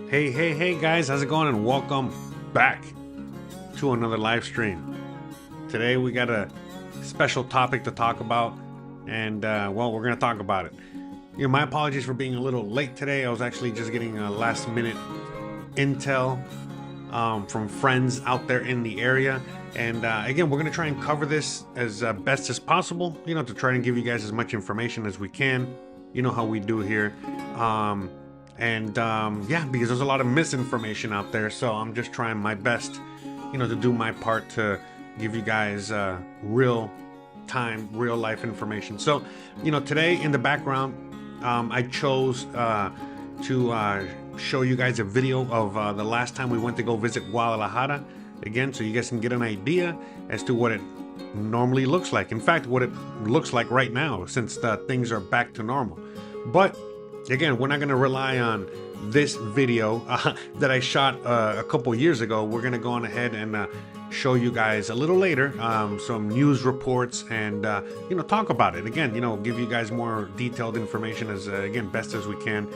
Hey guys, how's it going? And welcome back to another live stream. Today we got a special topic to talk about, and well, we're gonna talk about it. My apologies for being a little late today. I was actually just getting a last minute intel from friends out there in the area, and again, we're gonna try and cover this as best as possible, to try and give you guys as much information as we can. You know how we do here. Yeah, because there's a lot of misinformation out there, so I'm just trying my best, to do my part to give you guys real time, real life information. So, today in the background, I chose to show you guys a video of the last time we went to go visit Guadalajara again, so you guys can get an idea as to what it normally looks like. In fact, what it looks like right now, since things are back to normal. But again, we're not going to rely on this video that I shot a couple years ago. We're going to go on ahead and show you guys a little later some news reports and talk about it again, give you guys more detailed information as again best as we can.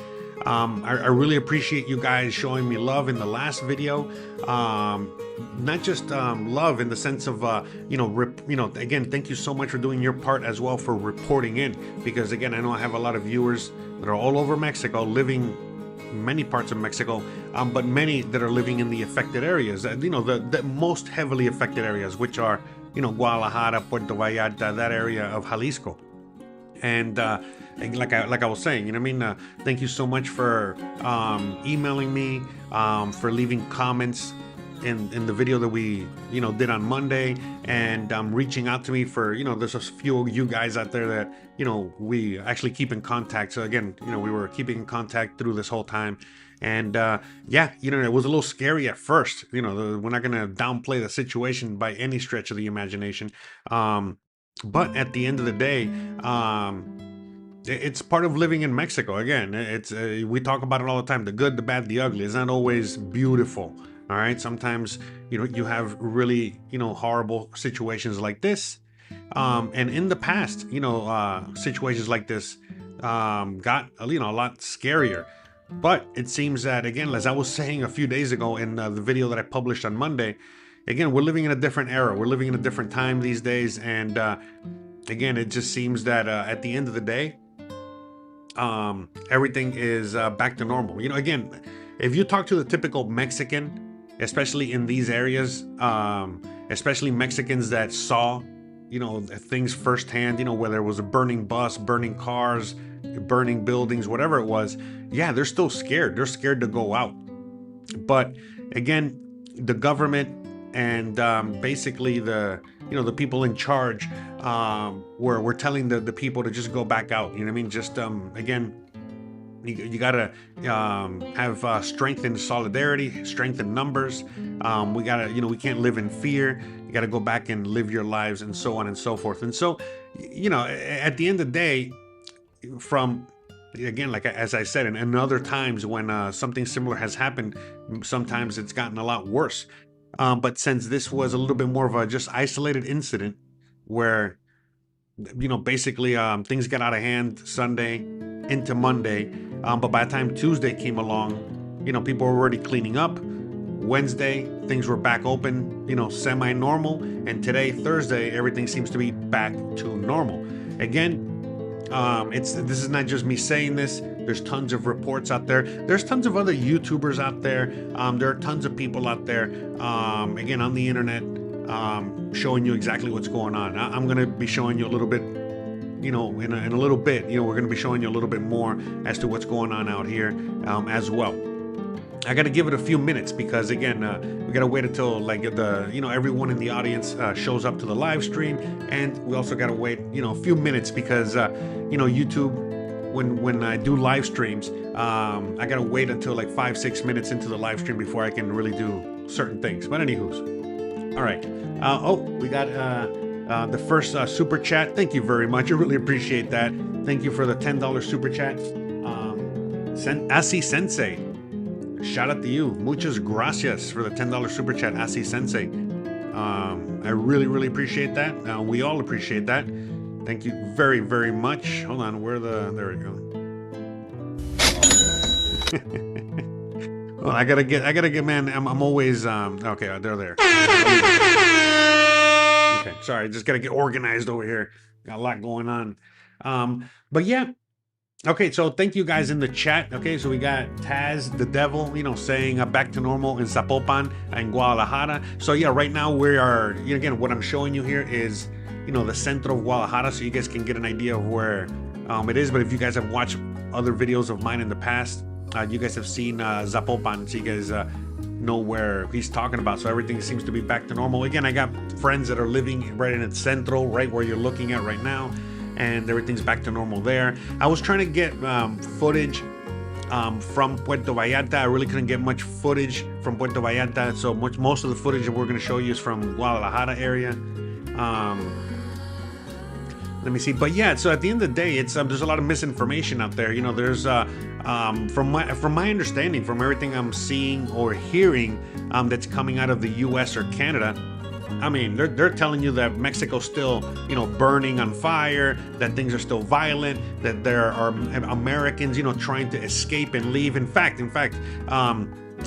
I really appreciate you guys showing me love in the last video, not just love in the sense of again, thank you so much for doing your part as well for reporting in, because again, I know I have a lot of viewers that are all over Mexico, living many parts of Mexico, but many that are living in the affected areas, the most heavily affected areas, which are Guadalajara, Puerto Vallarta, that area of Jalisco. And like I was saying, thank you so much for emailing me, for leaving comments in the video that we did on Monday, and reaching out to me for there's a few of you guys out there that we actually keep in contact. So again, we were keeping in contact through this whole time. And yeah, it was a little scary at first. We're not gonna downplay the situation by any stretch of the imagination. But at the end of the day, it's part of living in Mexico. Again, it's we talk about it all the time: the good, the bad, the ugly. It's not always beautiful. All right. Sometimes you have really horrible situations like this, and in the past, situations like this got a lot scarier. But it seems that, again, as I was saying a few days ago in the video that I published on Monday, again, we're living in a different era. We're living in a different time these days. And again, it just seems that at the end of the day, everything is back to normal. Again, if you talk to the typical Mexican, especially in these areas, especially Mexicans that saw, things firsthand, whether it was a burning bus, burning cars, burning buildings, whatever it was, yeah, they're still scared. They're scared to go out. But again, the government and basically the people in charge were telling the people to just go back out. Just again, you gotta have strength in solidarity, strength in numbers. We gotta we can't live in fear. You gotta go back and live your lives, and so on and so forth. And so at the end of the day, from again, like as I said, in other times when something similar has happened, sometimes it's gotten a lot worse. But since this was a little bit more of a just isolated incident where, basically things got out of hand Sunday into Monday, but by the time Tuesday came along, people were already cleaning up. Wednesday, things were back open, semi-normal. And today, Thursday, everything seems to be back to normal. Again, this is not just me saying this. There's tons of reports out there. There's tons of other YouTubers out there. There are tons of people out there, again, on the internet, showing you exactly what's going on. I'm going to be showing you a little bit, in a little bit, we're going to be showing you a little bit more as to what's going on out here as well. I got to give it a few minutes because, again, we got to wait until everyone in the audience shows up to the live stream, and we also got to wait a few minutes because YouTube, when I do live streams, I got to wait until like 5-6 minutes into the live stream before I can really do certain things. But anywho's, all right. We got the first super chat. Thank you very much. I really appreciate that. Thank you for the $10 super chat. Asi Sensei. Shout out to you. Muchas gracias for the $10 super chat, Asi Sensei. I really, really appreciate that. We all appreciate that. Thank you very, very much. Hold on, there we go. Well, I gotta get, man. I'm always, okay, they're there. Okay, sorry, just gotta get organized over here. Got a lot going on. But yeah, okay, so thank you guys in the chat. Okay, so we got Taz the Devil, saying back to normal in Zapopan and Guadalajara. So yeah, right now we are, again, what I'm showing you here is, the centro of Guadalajara, so you guys can get an idea of where it is. But if you guys have watched other videos of mine in the past, you guys have seen Zapopan, so you guys know where he's talking about. So everything seems to be back to normal. Again, I got friends that are living right in the centro, right where you're looking at right now, and everything's back to normal there. I was trying to get footage from Puerto Vallarta. I really couldn't get much footage from Puerto Vallarta, so most of the footage that we're going to show you is from Guadalajara area. Let me see, but yeah, so at the end of the day, it's there's a lot of misinformation out there. There's from my understanding, from everything I'm seeing or hearing that's coming out of the U.S. or Canada, I mean, they're telling you that Mexico's still, burning on fire, that things are still violent, that there are Americans, trying to escape and leave. In fact,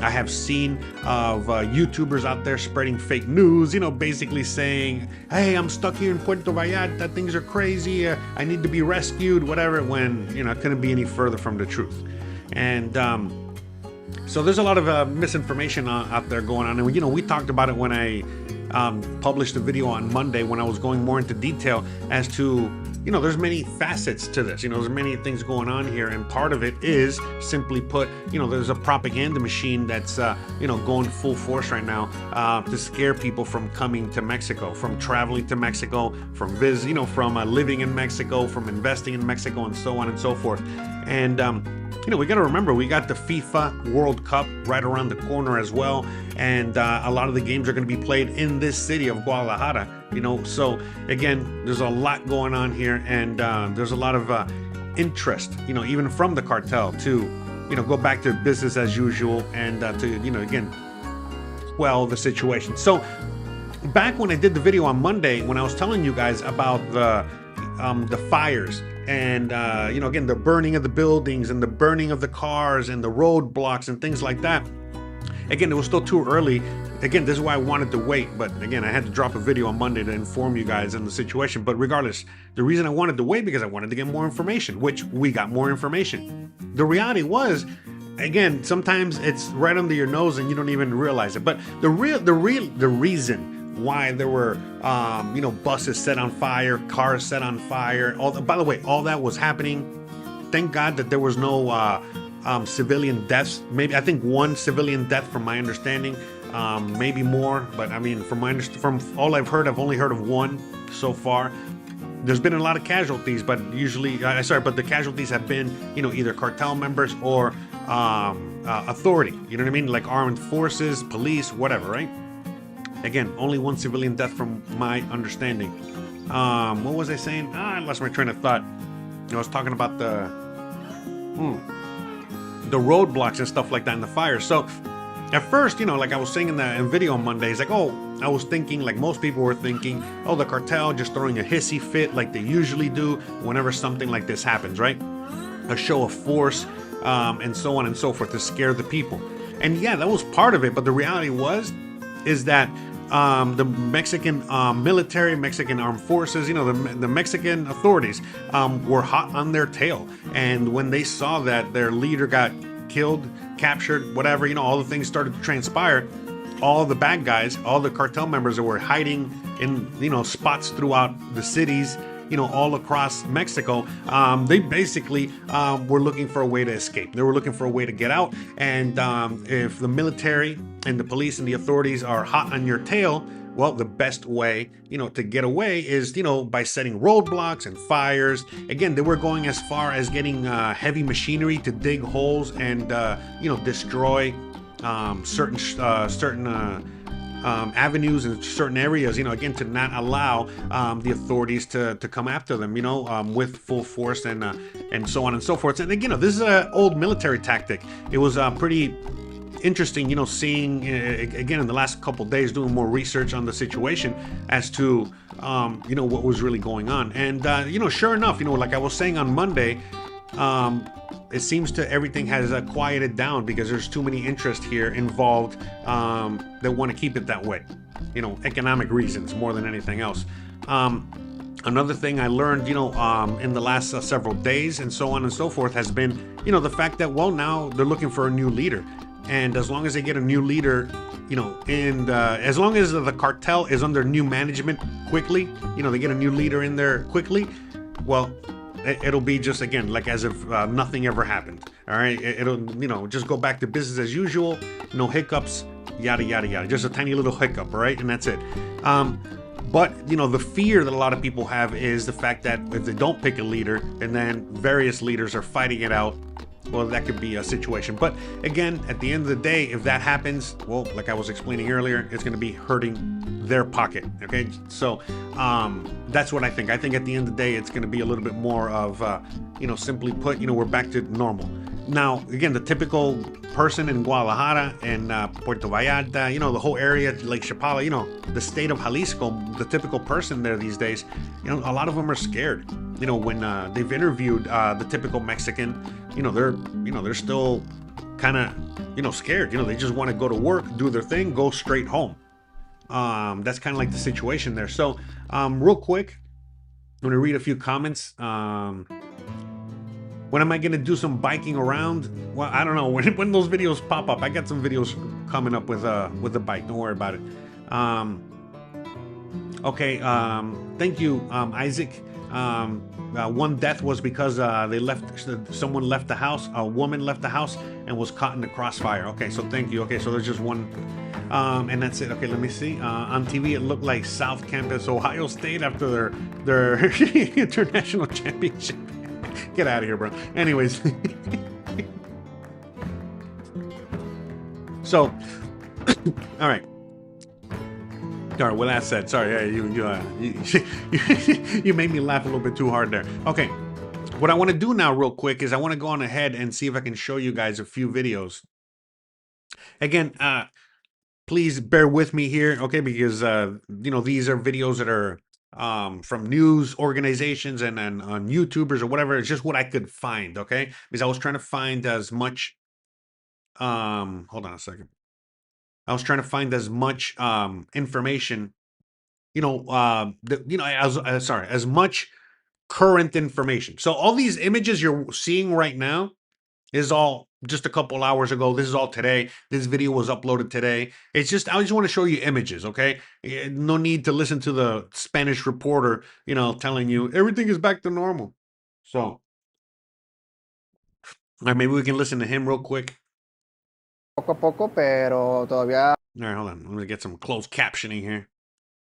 I have seen of YouTubers out there spreading fake news, basically saying, hey, I'm stuck here in Puerto Vallarta, things are crazy, I need to be rescued, whatever, when, it couldn't be any further from the truth. And so there's a lot of misinformation out there going on. And, we talked about it when I published a video on Monday, when I was going more into detail as to, there's many facets to this. There's many things going on here, and part of it is, simply put, there's a propaganda machine that's, going full force right now to scare people from coming to Mexico, from traveling to Mexico, from from living in Mexico, from investing in Mexico, and so on and so forth. And we got to remember, we got the FIFA World Cup right around the corner as well, and a lot of the games are going to be played in this city of Guadalajara. So again, there's a lot going on here, and there's a lot of interest, even from the cartel to, go back to business as usual, and to, again, quell the situation. So back when I did the video on Monday, when I was telling you guys about the fires, and again, the burning of the buildings and the burning of the cars and the roadblocks and things like that, again, it was still too early. Again, this is why I wanted to wait, but again, I had to drop a video on Monday to inform you guys in the situation. But regardless, the reason I wanted to wait, because I wanted to get more information, which we got more information. The reality was, again, sometimes it's right under your nose and you don't even realize it. But the reason why there were buses set on fire, cars set on fire, by the way, all that was happening. Thank God that there was no civilian deaths. Maybe, I think, one civilian death from my understanding, maybe more, but I mean, from all I've heard, I've only heard of one so far. There's been a lot of casualties, but usually, but the casualties have been, either cartel members or authority, you know what I mean? Like armed forces, police, whatever, right? Again, only one civilian death from my understanding. What was I saying? I lost my train of thought. I was talking about the roadblocks and stuff like that in the fire. So at first, like I was saying in the video on Monday, it's like, I was thinking, like most people were thinking, the cartel just throwing a hissy fit like they usually do whenever something like this happens, right? A show of force, and so on and so forth, to scare the people. And yeah, that was part of it, but the reality is that the Mexican military, Mexican armed forces, the Mexican authorities were hot on their tail. And when they saw that their leader got killed, captured, whatever, all the things started to transpire, all the bad guys, all the cartel members that were hiding in, spots throughout the cities, all across Mexico, they basically were looking for a way to escape. They were looking for a way to get out. And if the military and the police and the authorities are hot on your tail, well, the best way, to get away is, by setting roadblocks and fires. Again, they were going as far as getting heavy machinery to dig holes and, destroy certain avenues in certain areas, again, to not allow the authorities to come after them, with full force and so on and so forth. And again, this is an old military tactic. It was pretty interesting, seeing again in the last couple of days, doing more research on the situation as to what was really going on. And sure enough, like I was saying on Monday, it seems to everything has quieted down because there's too many interest here involved that want to keep it that way. Economic reasons more than anything else. Another thing I learned, in the last several days and so on and so forth has been, the fact that, well, now they're looking for a new leader. And as long as they get a new leader, and as long as the cartel is under new management quickly, they get a new leader in there quickly, well, it'll be just, again, like as if nothing ever happened. All right. It'll, just go back to business as usual, no hiccups, yada, yada, yada. Just a tiny little hiccup, all right? And that's it. But, the fear that a lot of people have is the fact that if they don't pick a leader and then various leaders are fighting it out, well, that could be a situation. But again, at the end of the day, if that happens, well, like I was explaining earlier, it's going to be hurting their pocket. Okay. So that's what I think. I think at the end of the day, it's going to be a little bit more of, simply put, we're back to normal. Now, again, the typical person in Guadalajara and Puerto Vallarta, the whole area, Lake Chapala, the state of Jalisco, the typical person there these days, a lot of them are scared. When they've interviewed the typical Mexican, they're still kind of, scared. They just want to go to work, do their thing, go straight home. That's kind of like the situation there. So, real quick, I'm gonna read a few comments. When am I gonna do some biking around? Well, I don't know. When those videos pop up, I got some videos coming up with the bike. Don't worry about it. Okay. Thank you, Isaac. One death was because someone left the house. A woman left the house and was caught in the crossfire. Okay, so thank you. Okay, so there's just one, and that's it. Okay, let me see. On TV, it looked like South Campus, Ohio State, after their international championship. Get out of here, bro. Anyways, so all right. All right, with that said, sorry, you made me laugh a little bit too hard there. Okay, what I want to do now real quick is I want to go on ahead and see if I can show you guys a few videos. Again, please bear with me here, okay, because, these are videos that are from news organizations and on YouTubers or whatever. It's just what I could find, okay, because I was trying to find as much, hold on a second. I was trying to find as much information, as much current information. So all these images you're seeing right now is all just a couple hours ago. This is all today. This video was uploaded today. I just want to show you images, okay? No need to listen to the Spanish reporter, telling you everything is back to normal. So, all right, maybe we can listen to him real quick. Poco a poco, pero todavía All right, hold on. Let me get some closed captioning here.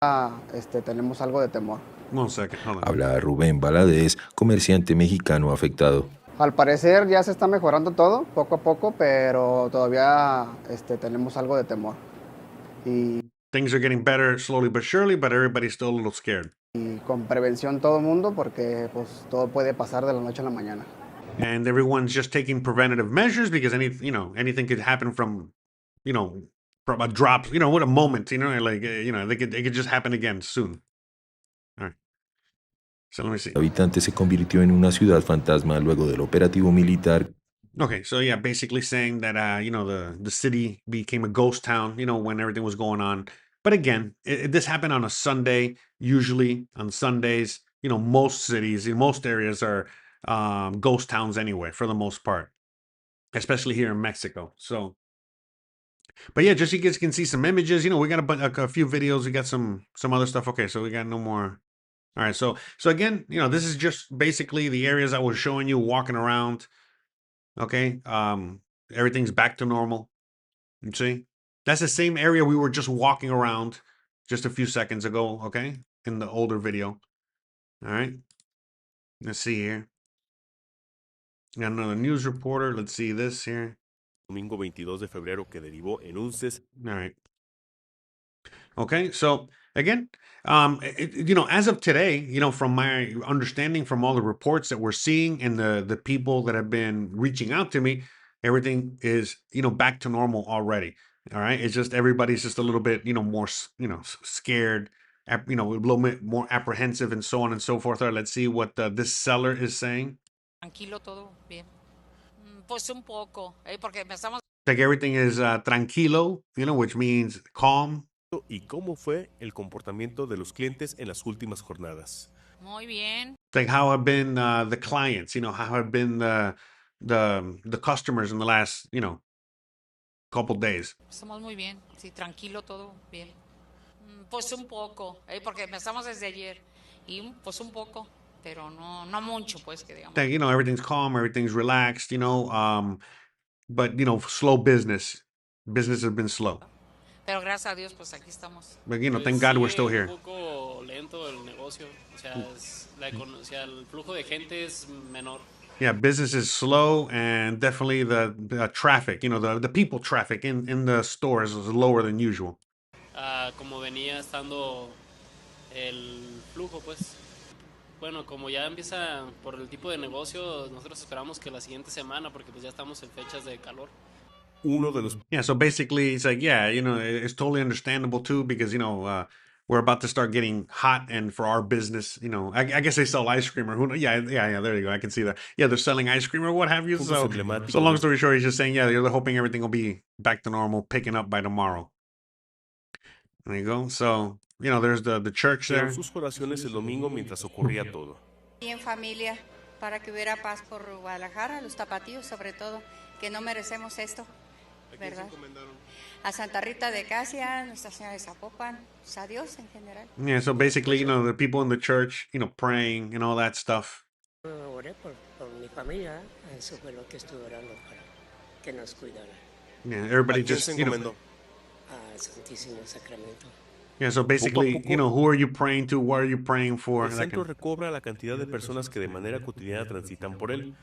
tenemos algo de temor. 1 second, hold on. Habla Rubén Valadez, comerciante mexicano afectado. Al parecer ya se está mejorando todo, poco a poco, pero todavía tenemos algo de temor. Y Things are getting better slowly but surely, but everybody's still a little scared. con prevención todo mundo, porque pues todo puede pasar de la noche a la mañana. And everyone's just taking preventative measures because anything could happen from a drop, what a moment, like, it could just happen again soon. All right. So let me see. El habitante se convirtió en una ciudad fantasma luego del operativo militar. Okay, so yeah, basically saying that the city became a ghost town, when everything was going on. But again, this happened on a Sunday. Usually on Sundays, most cities in most areas are ghost towns anyway, for the most part, especially here in Mexico. So, but yeah, just so you guys can see some images. We got a few videos. We got some other stuff. Okay, so we got no more. All right, so again, this is just basically the areas I was showing you walking around. Okay, everything's back to normal. You see, that's the same area we were just walking around just a few seconds ago. Okay, in the older video. All right, let's see here. Got another news reporter. Let's see this here. Domingo 22 de febrero que derivó en un All right. Okay, so again, as of today, from my understanding from all the reports that we're seeing and the people that have been reaching out to me, everything is, back to normal already. All right. It's just everybody's just a little bit, more, scared, a little bit more apprehensive and so on and so forth. All right, let's see what this seller is saying. Tranquilo, todo bien. Pues un poco, porque empezamos. Like everything is tranquilo, which means calm. ¿Y cómo fue el comportamiento de los clientes en las últimas jornadas? Muy bien. Like how have been the clients, how have been the customers in the last, couple days. Estamos muy bien, sí, tranquilo, todo bien. Pues un poco, porque empezamos desde ayer y pues un poco, pero no mucho, pues que digamos. Like, everything's calm, everything's relaxed, but slow business. Business has been slow. Pero gracias a Dios, pues aquí estamos. But Pues thank God we're sigue still un here. poco lento el negocio, o sea, o sea, el flujo de gente es menor. Yeah, business is slow, and definitely the traffic, the people traffic in the stores is lower than usual. Como venía estando el flujo, pues. Bueno, como ya empieza por el tipo de negocio, nosotros esperamos que la siguiente semana, porque pues ya estamos en fechas de calor. Uno de los Yeah, so basically it's like, yeah, it's totally understandable too, because we're about to start getting hot, and for our business, I guess they sell ice cream or who knows. Yeah, there you go. I can see that. Yeah, they're selling ice cream or what have you. puntos So emblemáticos long de story short, he's just saying, yeah, they're hoping everything will be back to normal, picking up by tomorrow. There you go. So, there's the church there. hicieron sus oraciones el domingo mientras ocurría todo. Y en familia, para que hubiera paz por Guadalajara, los tapatíos sobre todo, que no merecemos esto, ¿verdad? A Santa Rita de Casia, Nuestra Señora de Zapopan, pues a Dios en general. Yeah, so basically, the people in the church, praying and all that stuff. Oré por mi familia, eso fue lo que estuve orando para que nos cuidara Yeah, everybody ¿A quién just, se encomendó? al Santísimo Sacramento. yeah, so basically, poco- who are you praying to? What are you praying for? El That centro kind recobra la cantidad de personas que de manera cotidiana transitan por él,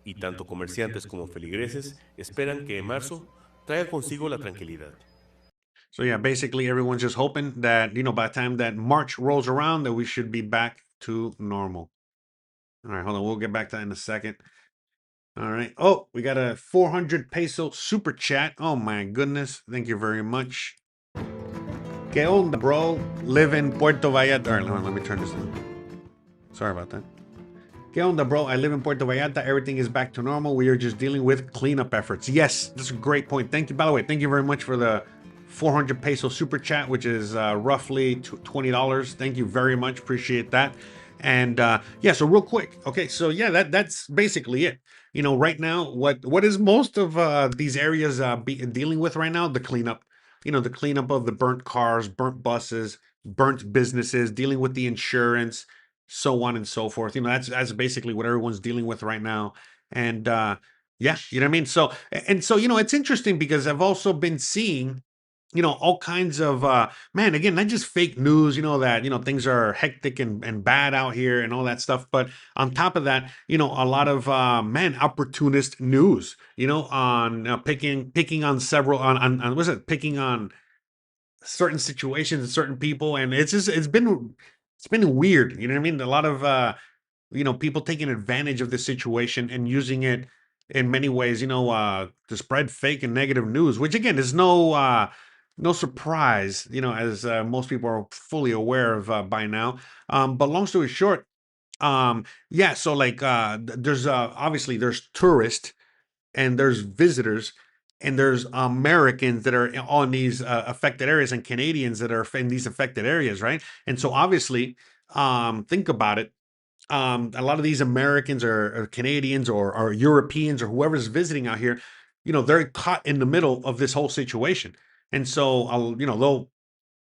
y tanto comerciantes como feligreses esperan que en marzo traiga consigo la tranquilidad. So yeah, basically everyone's just hoping that, by the time that March rolls around, that we should be back to normal. All right, hold on. We'll get back to that in a second. All right. Oh, we got a 400 peso super chat. Oh my goodness. Thank you very much. ¿Qué onda, bro? Live in Puerto Vallarta. All right, hold on, let me turn this on. Sorry about that. ¿Qué onda, bro? I live in Puerto Vallarta. Everything is back to normal. We are just dealing with cleanup efforts. Yes, that's a great point. Thank you. By the way, thank you very much for the 400 peso super chat, which is roughly $20. Thank you very much. Appreciate that. And yeah, so real quick. Okay, so yeah, that's basically it. Right now, what is most of these areas dealing with right now? The cleanup. The cleanup of the burnt cars, burnt buses, burnt businesses, dealing with the insurance, so on and so forth. That's basically what everyone's dealing with right now. And yeah, you know what I mean? So it's interesting because I've also been seeing, all kinds of man, again, not just fake news, that things are hectic and bad out here and all that stuff. But on top of that, a lot of man, opportunist news, on picking on several on what's it, picking on certain situations and certain people, and it's been weird, you know what I mean? A lot of people taking advantage of this situation and using it in many ways, to spread fake and negative news, which again is no surprise, as most people are fully aware of by now. But long story short, yeah, so like there's obviously there's tourists and there's visitors and there's Americans that are on these affected areas and Canadians that are in these affected areas, right? And so obviously, think about it. A lot of these Americans or Canadians or Europeans or whoever's visiting out here, they're caught in the middle of this whole situation. And so,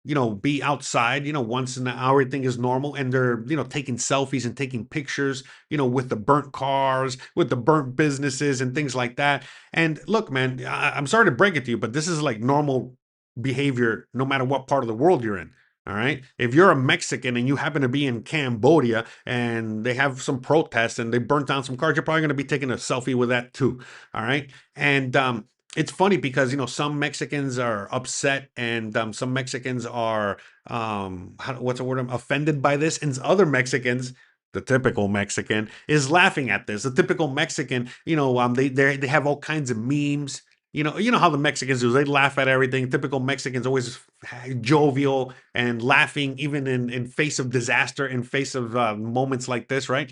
they'll be outside, once an hour, everything is normal. And they're, taking selfies and taking pictures, with the burnt cars, with the burnt businesses and things like that. And look, man, I'm sorry to break it to you, but this is like normal behavior no matter what part of the world you're in. All right. If you're a Mexican and you happen to be in Cambodia and they have some protests and they burnt down some cars, you're probably going to be taking a selfie with that too. All right. And it's funny because some Mexicans are upset and some Mexicans are what's the word? Offended by this, and other Mexicans, the typical Mexican, is laughing at this. The typical Mexican, they have all kinds of memes. You know how the Mexicans do. They laugh at everything. Typical Mexicans always jovial and laughing, even in face of disaster, in face of moments like this, right?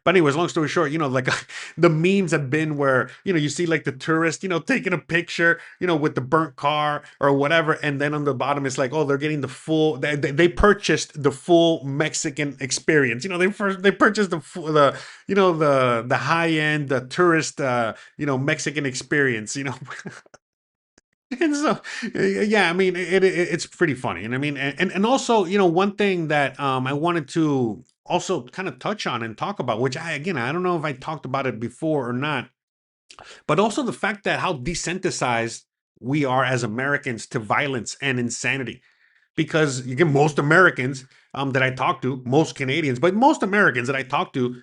But anyways, long story short, like the memes have been where, you see like the tourist, taking a picture, with the burnt car or whatever. And then on the bottom, it's like, oh, they're getting the full, they purchased the full Mexican experience. They purchased the full, the high end, the tourist, Mexican experience, And so, yeah, I mean, it's pretty funny, and I mean, and also, one thing that I wanted to also kind of touch on and talk about, which I don't know if I talked about it before or not, but also the fact that how desensitized we are as Americans to violence and insanity, because again, most Americans that I talk to, most Canadians, but most Americans that I talk to,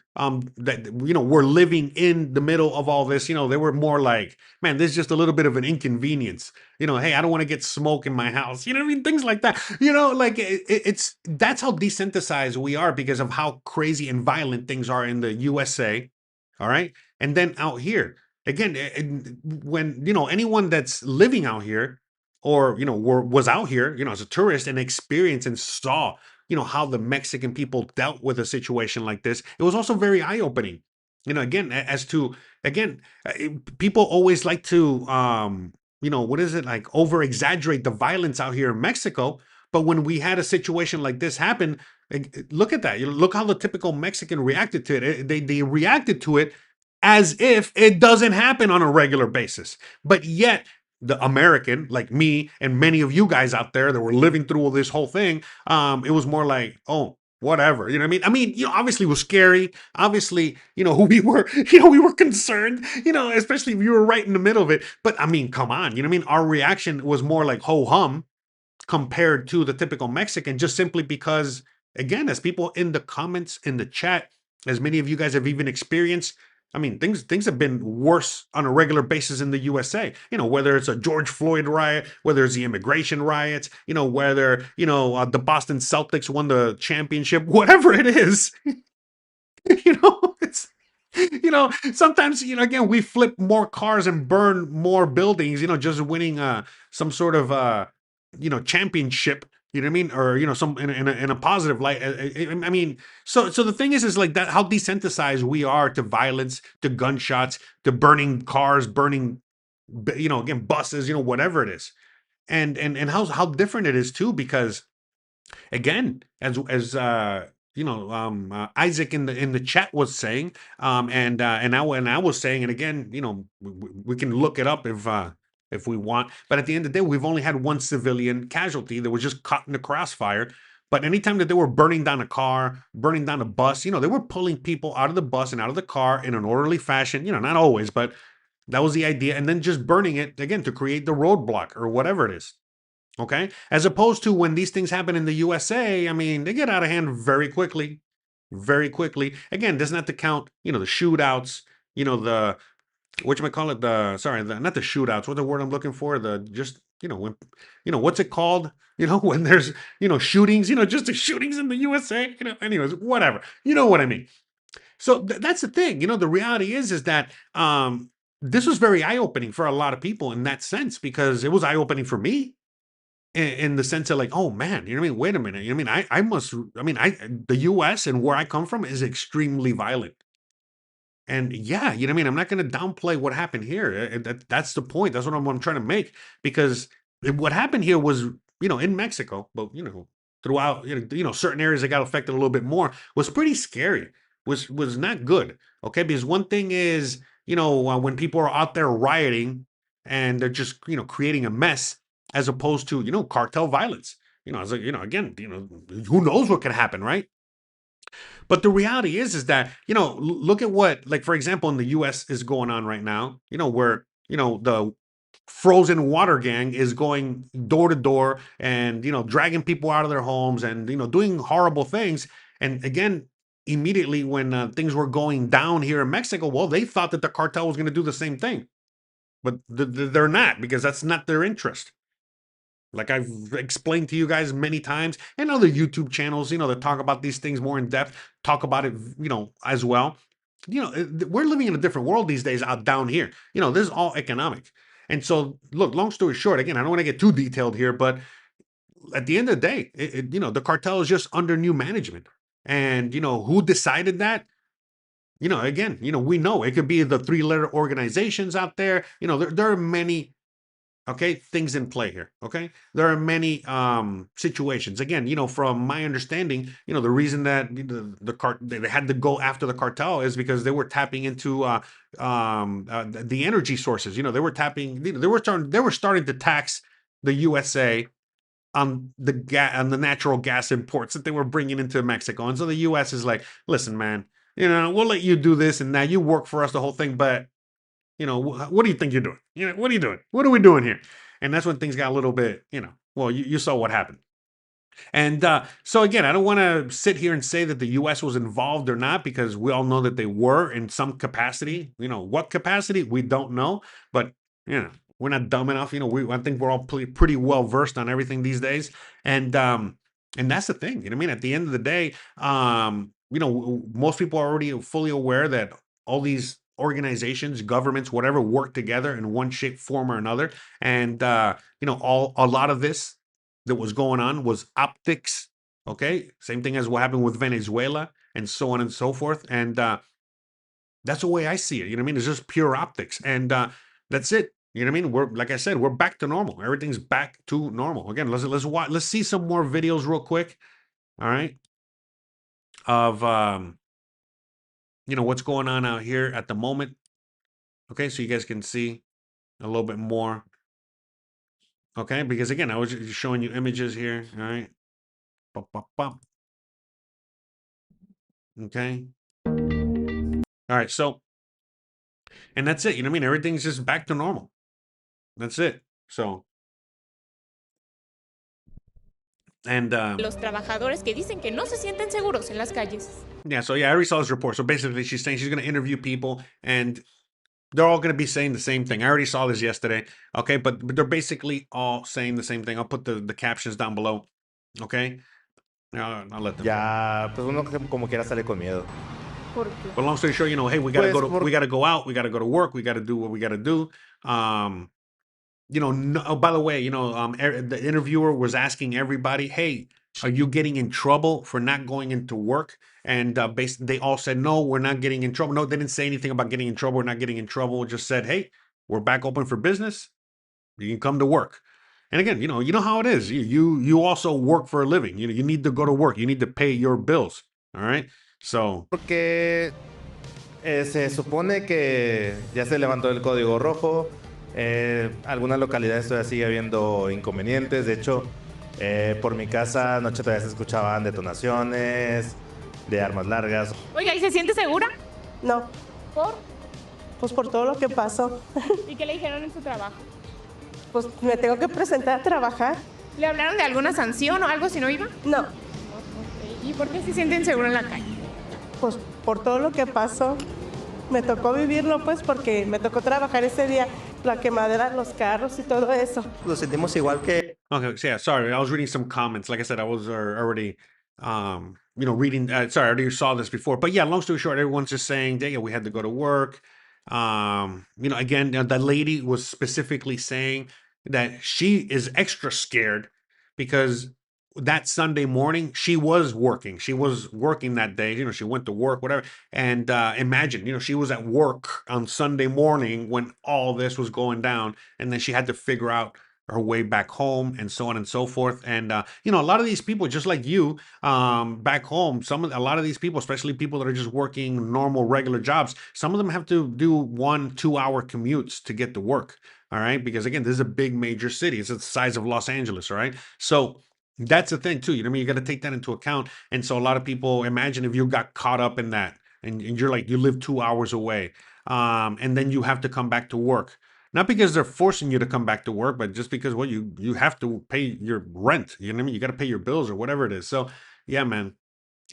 that were living in the middle of all this, they were more like, man, this is just a little bit of an inconvenience. Hey, I don't want to get smoke in my house. You know what I mean? Things like that. Like it's that's how desensitized we are because of how crazy and violent things are in the USA. All right, and then out here again, when anyone that's living out here or was out here as a tourist and experienced and saw how the Mexican people dealt with a situation like this, it was also very eye-opening. Again, as to again, people always like to what is it, like, over exaggerate the violence out here in Mexico. But when we had a situation like this happen, look at that. Look how the typical Mexican reacted to it. They reacted to it as if it doesn't happen on a regular basis. But yet the American, like me and many of you guys out there that were living through all this whole thing, it was more like, oh, whatever. You know what I mean? I mean, obviously it was scary. Obviously, we were, we were concerned, especially if you were right in the middle of it. But I mean, come on, you know what I mean? Our reaction was more like ho hum compared to the typical Mexican, just simply because, again, as people in the comments, in the chat, as many of you guys have even experienced, I mean, things have been worse on a regular basis in the USA. Whether it's a George Floyd riot, whether it's the immigration riots, whether the Boston Celtics won the championship, whatever it is, it's sometimes again we flip more cars and burn more buildings, just winning some sort of championship, you know what I mean, or some in a positive light. I mean, so the thing is like that, how desensitized we are to violence, to gunshots, to burning cars, burning again buses, whatever it is. And how different it is too, because again, as Isaac in the chat was saying, and I was saying, and again, we can look it up if we want, but at the end of the day, we've only had one civilian casualty that was just caught in the crossfire. But anytime that they were burning down a car, burning down a bus, they were pulling people out of the bus and out of the car in an orderly fashion. Not always, but that was the idea, and then just burning it again to create the roadblock or whatever it is. Okay. As opposed to when these things happen in the USA, I mean, they get out of hand very quickly, very quickly. Again, doesn't have to count, the shootouts, the, whatchamacallit, not the shootouts, what's the word I'm looking for? The just, when, what's it called? When there's, shootings, just the shootings in the USA, anyways, whatever. You know what I mean? So that's the thing, the reality is that, this was very eye-opening for a lot of people in that sense, because it was eye-opening for me in the sense of like, oh man, you know what I mean? Wait a minute. You know what I mean? The US and where I come from is extremely violent. And yeah, you know what I mean? I'm not going to downplay what happened here. That's the point. That's what I'm trying to make, because what happened here was, in Mexico, but, throughout, certain areas that got affected a little bit more, was pretty scary, was not good. Okay. Because one thing is, when people are out there rioting and they're just, creating a mess, as opposed to, cartel violence, it's like, again, who knows what could happen, right? But the reality is that, look at what, like, for example, in the US is going on right now, where, the frozen water gang is going door to door and, dragging people out of their homes and, doing horrible things. And again, immediately when things were going down here in Mexico, well, they thought that the cartel was going to do the same thing, but they're not, because that's not their interest. Like I've explained to you guys many times, and other YouTube channels, that talk about these things more in depth, talk about it, as well. We're living in a different world these days out down here. This is all economic. And so, look, long story short, again, I don't want to get too detailed here, but at the end of the day, the cartel is just under new management. And, who decided that? again, we know it could be the 3-letter organizations out there. There are many things in play here. There are many situations. Again, from my understanding, the reason that they had to go after the cartel is because they were tapping into the energy sources. They were tapping. They were starting to tax the USA on the natural gas imports that they were bringing into Mexico. And so the US is like, listen, man, we'll let you do this and now you work for us the whole thing, but what do you think you're doing? What are you doing? What are we doing here? And that's when things got a little bit, well, you saw what happened. And so again, I don't want to sit here and say that the U.S. was involved or not, because we all know that they were in some capacity. What capacity we don't know, but we're not dumb enough. I think we're all pretty well versed on everything these days, and that's the thing. I mean, at the end of the day, most people are already fully aware that all these organizations, governments, whatever, work together in one shape, form, or another, and a lot of this that was going on was optics. Okay, same thing as what happened with Venezuela and so on and so forth. And that's the way I see it. It's just pure optics, and that's it. We're, like I said, we're back to normal. Everything's back to normal again. Let's see some more videos real quick. All right, of what's going on out here at the moment. Okay, so you guys can see a little bit more. Okay, because again, I was just showing you images here. All right. Bop, bop, bop. Okay. All right. So, and that's it. Everything's just back to normal. That's it. So, and Los trabajadores que dicen que no se sienten seguros en las calles. yeah, so yeah, I already saw this report. So basically, she's saying she's going to interview people, and they're all going to be saying the same thing. I already saw this yesterday. Okay, but they're basically all saying the same thing. I'll put the captions down below. Okay, I'll let them. Ya, pues uno como quiera sale con miedo. ¿Por qué? But long story short, hey, we gotta we gotta go out, we gotta go to work, we gotta do what we gotta do. No, by the way, the interviewer was asking everybody, hey, are you getting in trouble for not going into work? And they all said, no, we're not getting in trouble. No, they didn't say anything about getting in trouble. We're not getting in trouble. Just said, hey, we're back open for business. You can come to work. And again, you know how it is. You also work for a living. You need to go to work. You need to pay your bills. All right. So. Porque se supone que ya se levantó el código rojo. Algunas localidades todavía sigue habiendo inconvenientes. De hecho, por mi casa anoche todavía se escuchaban detonaciones de armas largas. Oiga, ¿y se siente segura? No. ¿Por? Pues por todo lo que pasó. ¿Y qué le dijeron en su trabajo? Pues me tengo que presentar a trabajar. ¿Le hablaron de alguna sanción o algo si no iba? No. Okay. ¿Y por qué se siente inseguro en la calle? Pues por todo lo que pasó. Me tocó vivirlo, pues, porque me tocó trabajar ese día, la quemadera de los carros y todo eso. Lo sentimos igual que... Okay, so yeah, sorry, I was reading some comments. Like I said, I was already, reading. Sorry, I already saw this before. But yeah, long story short, everyone's just saying, yeah, we had to go to work. Again, the lady was specifically saying that she is extra scared because that Sunday morning she was working. She was working that day. She went to work, whatever. And imagine, she was at work on Sunday morning when all this was going down, and then she had to figure out her way back home and so on and so forth. And a lot of these people, just like you, back home, a lot of these people, especially people that are just working normal regular jobs, some of them have to do 1-2 hour commutes to get to work. All right, because again, this is a big major city. It's the size of Los Angeles. All right, so that's the thing too. You got to take that into account. And so a lot of people, imagine if you got caught up in that, and you're like, you live 2 hours away, and then you have to come back to work. Not because they're forcing you to come back to work, but just because, well, you have to pay your rent. You know what I mean? You got to pay your bills or whatever it is. So, yeah, man.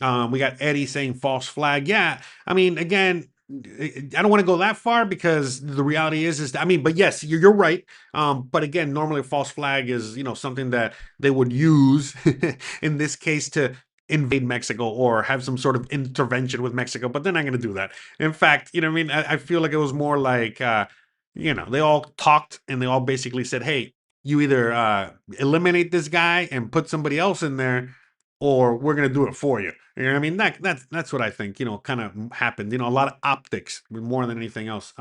We got Eddie saying false flag. Yeah, I mean, again, I don't want to go that far because the reality is but yes, you're right. But again, normally a false flag is, something that they would use in this case to invade Mexico or have some sort of intervention with Mexico, but they're not going to do that. In fact, I feel like it was more like, they all talked and they all basically said, hey, you either eliminate this guy and put somebody else in there, or we're gonna do it for you. You know what I mean? That's what I think, kind of happened. A lot of optics more than anything else.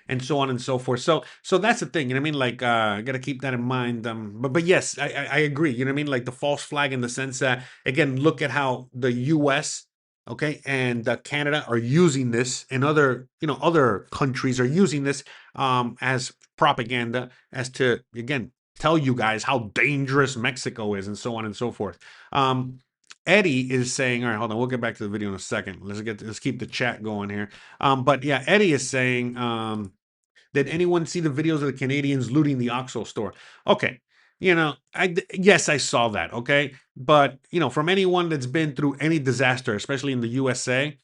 And so on and so forth. So that's the thing, you know what I mean? Like, I gotta keep that in mind. But yes, I agree. You know what I mean? Like the false flag in the sense that, again, look at how the U.S. okay and Canada are using this, and other countries are using this as propaganda, as to, again, tell you guys how dangerous Mexico is, and so on and so forth. Eddie is saying, all right, hold on, we'll get back to the video in a second. Let's keep the chat going here. But yeah, Eddie is saying, did anyone see the videos of the Canadians looting the OXXO store? Okay, yes, I saw that. Okay, but from anyone that's been through any disaster, especially in the USA,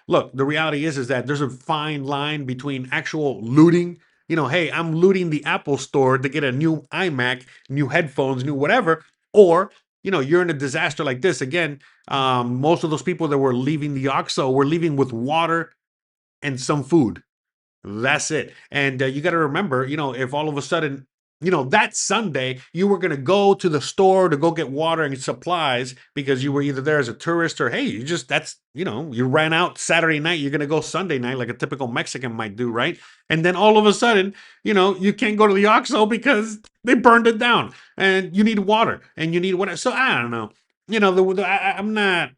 look, the reality is that there's a fine line between actual looting. Hey, I'm looting the Apple store to get a new iMac, new headphones, new whatever, or you're in a disaster like this. Again, most of those people that were leaving the OXXO were leaving with water and some food. That's it. And you got to remember, if all of a sudden, that Sunday you were going to go to the store to go get water and supplies because you were either there as a tourist, or hey, you ran out Saturday night, you're going to go Sunday night like a typical Mexican might do, right? And then all of a sudden, you can't go to the OXXO because they burned it down, and you need water and you need whatever. So I don't know. I'm not.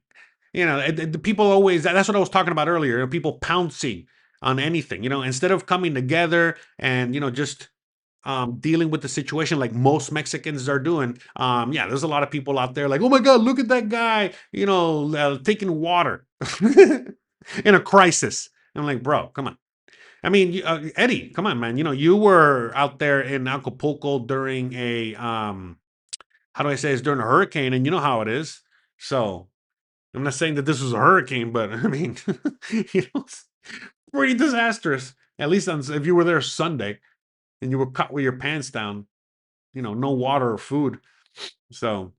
The people always, that's what I was talking about earlier, people pouncing on anything, instead of coming together and, just dealing with the situation like most Mexicans are doing. Yeah, there's a lot of people out there like, oh my God, look at that guy, taking water in a crisis. I'm like, bro, come on. I mean, Eddie, come on, man. You were out there in Acapulco during how do I say, it's during a hurricane, and you know how it is. So I'm not saying that this was a hurricane, but I mean, it's pretty disastrous. At least if you were there Sunday and you were caught with your pants down, no water or food. So,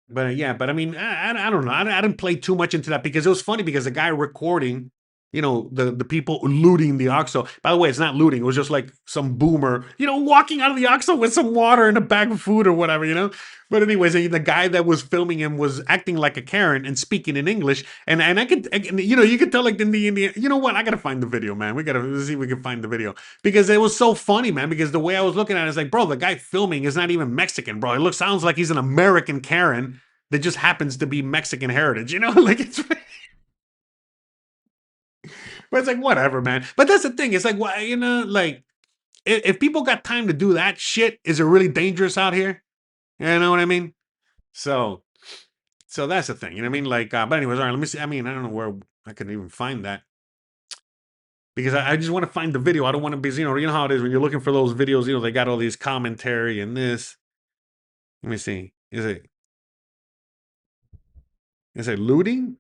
but yeah, but I mean, I don't know. I didn't play too much into that because it was funny because the guy recording, the people looting the OXXO. By the way, it's not looting. It was just like some boomer, walking out of the OXXO with some water and a bag of food or whatever. But anyways, the guy that was filming him was acting like a Karen and speaking in English. And you could tell like in the Indian, you know what? I got to find the video, man. We got to see if we can find the video because it was so funny, man, because the way I was looking at it is like, bro, the guy filming is not even Mexican, bro. It sounds like he's an American Karen that just happens to be Mexican heritage, like it's. But it's like, whatever, man. But that's the thing. It's like, well, like, if people got time to do that shit, is it really dangerous out here? You know what I mean? So that's the thing. You know what I mean? Like, but anyways, all right, let me see. I mean, I don't know where I can even find that. Because I just want to find the video. I don't want to be, you know how it is when you're looking for those videos, they got all these commentary and this. Let me see. Is it looting?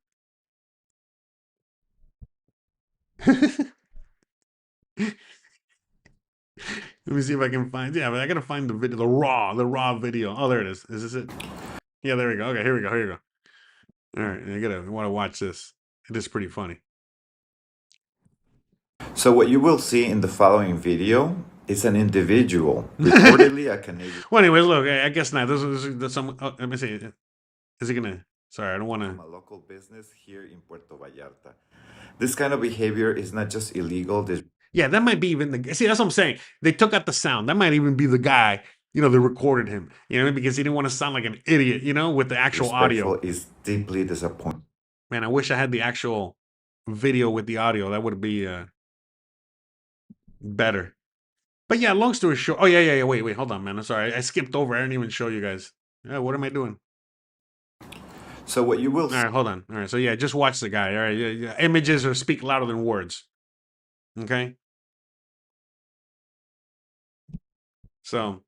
Let me see if I can find. Yeah, but I gotta find the video, the raw video. Oh, there it is. Is this it? Yeah, there we go. Okay, here we go. All right, I want to watch this. It is pretty funny. So what you will see in the following video is an individual, reportedly a Canadian. Well, anyways, look, I guess not. This is some. Let me see. Is it gonna? Sorry, I don't want to. A local business here in Puerto Vallarta. This kind of behavior is not just illegal. Yeah, that might be even the. See, that's what I'm saying. They took out the sound. That might even be the guy, that recorded him. Because he didn't want to sound like an idiot, with the actual audio. Is deeply disappointing. Man, I wish I had the actual video with the audio. That would be better. But yeah, long story short. Oh yeah. Wait. Hold on, man. I'm sorry. I skipped over. I didn't even show you guys. Yeah, what am I doing? So what you will. All right, hold on. All right, so yeah, just watch the guy. All right, yeah. Images are speak louder than words. Okay. So,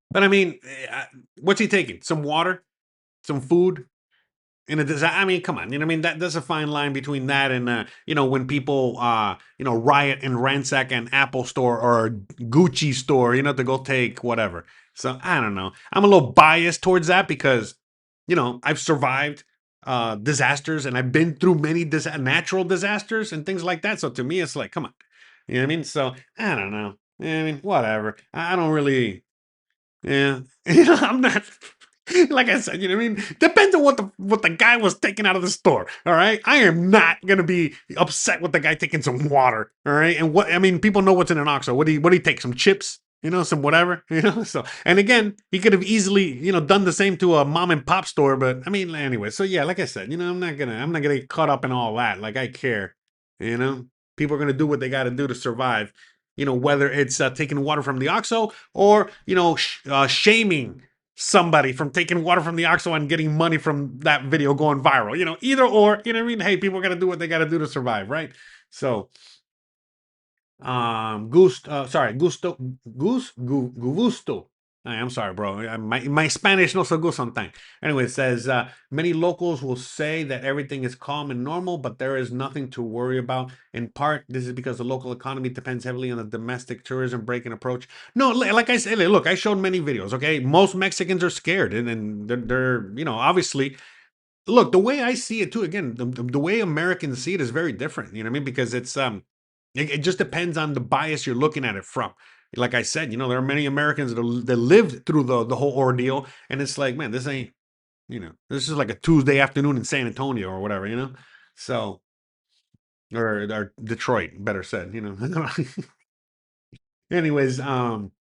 but I mean, what's he taking? Some water, some food, and I mean, come on, you know what I mean? That's a fine line between that and when people riot and ransack an Apple store or a Gucci store, to go take whatever. So I don't know. I'm a little biased towards that because I've survived disasters and I've been through many natural disasters and things like that. So to me, it's like, come on, you know what I mean? So I don't know. I mean, whatever. I don't really. Yeah. You know, I'm not like I said, you know what I mean? Depends on what the guy was taking out of the store. All right. I am not gonna be upset with the guy taking some water. All right. And what I mean, people know what's in an OXXO. What do you take? Some chips? You know, some whatever, you know. So and again, he could have easily, you know, done the same to a mom and pop store, but I mean, anyway, so yeah, like I said, you know, I'm not gonna get caught up in all that. Like I care, you know. People are gonna do what they gotta do to survive. You know, whether it's taking water from the OXXO or, you know, shaming somebody from taking water from the OXXO and getting money from that video going viral. You know, either or, you know what I mean? Hey, people got to do what they got to do to survive, right? So, gusto. I'm sorry, bro. My Spanish not so good sometimes. Anyway, it says many locals will say that everything is calm and normal, but there is nothing to worry about. In part, this is because the local economy depends heavily on the domestic tourism break and approach. No, like I said, look, I showed many videos. Okay, most Mexicans are scared, and they're you know, obviously. Look, the way I see it too. Again, the way Americans see it is very different. You know what I mean? Because it just depends on the bias you're looking at it from. Like I said, you know, there are many Americans that lived through the whole ordeal, and it's like, man, this ain't, you know, this is like a Tuesday afternoon in San Antonio or whatever, you know. So, or Detroit, better said, you know. Anyways, let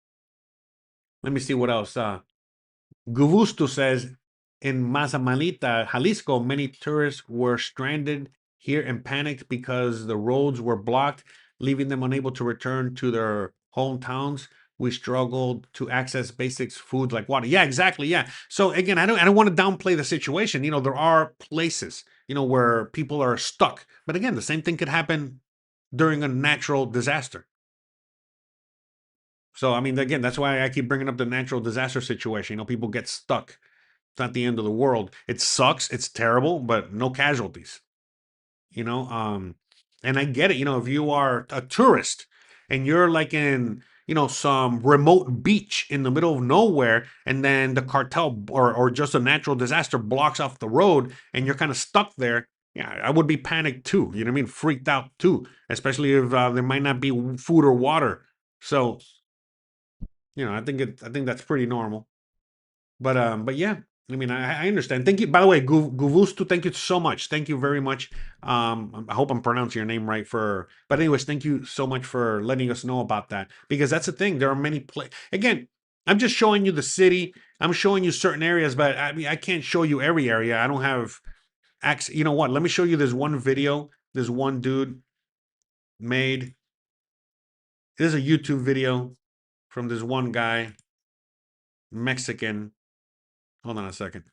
me see what else. Guvusto says in Mazamalita, Jalisco, many tourists were stranded here and panicked because the roads were blocked, leaving them unable to return to their hometowns. We struggled to access basics foods like water. Yeah, exactly. Yeah. So again, I don't want to downplay the situation. You know, there are places, you know, where people are stuck. But again, the same thing could happen during a natural disaster. So I mean, again, that's why I keep bringing up the natural disaster situation. You know, people get stuck. It's not the end of the world. It sucks. It's terrible, but no casualties. You know, and I get it. You know, if you are a tourist and you're like in, you know, some remote beach in the middle of nowhere, and then the cartel or just a natural disaster blocks off the road, and you're kind of stuck there. Yeah, I would be panicked too. You know what I mean? Freaked out too, especially if there might not be food or water. So, you know, I think that's pretty normal. But yeah, I mean, I understand. Thank you. By the way, Guvustu, thank you so much. Thank you very much. I hope I'm pronouncing your name right. But anyways, thank you so much for letting us know about that, because that's the thing. There are many again, I'm just showing you the city. I'm showing you certain areas, but I mean, I can't show you every area. I don't have access. You know what? Let me show you this one video. This one dude made. This is a YouTube video from this one guy, Mexican. Hold on a second.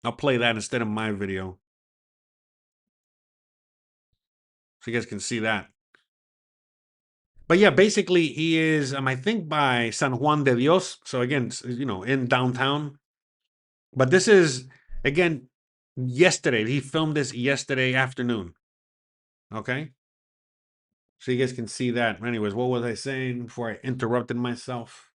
I'll play that instead of my video, so you guys can see that. But yeah, basically he is, I think by San Juan de Dios. So again, you know, in downtown. But this is, again, yesterday. He filmed this yesterday afternoon. Okay. So you guys can see that. Anyways, what was I saying before I interrupted myself?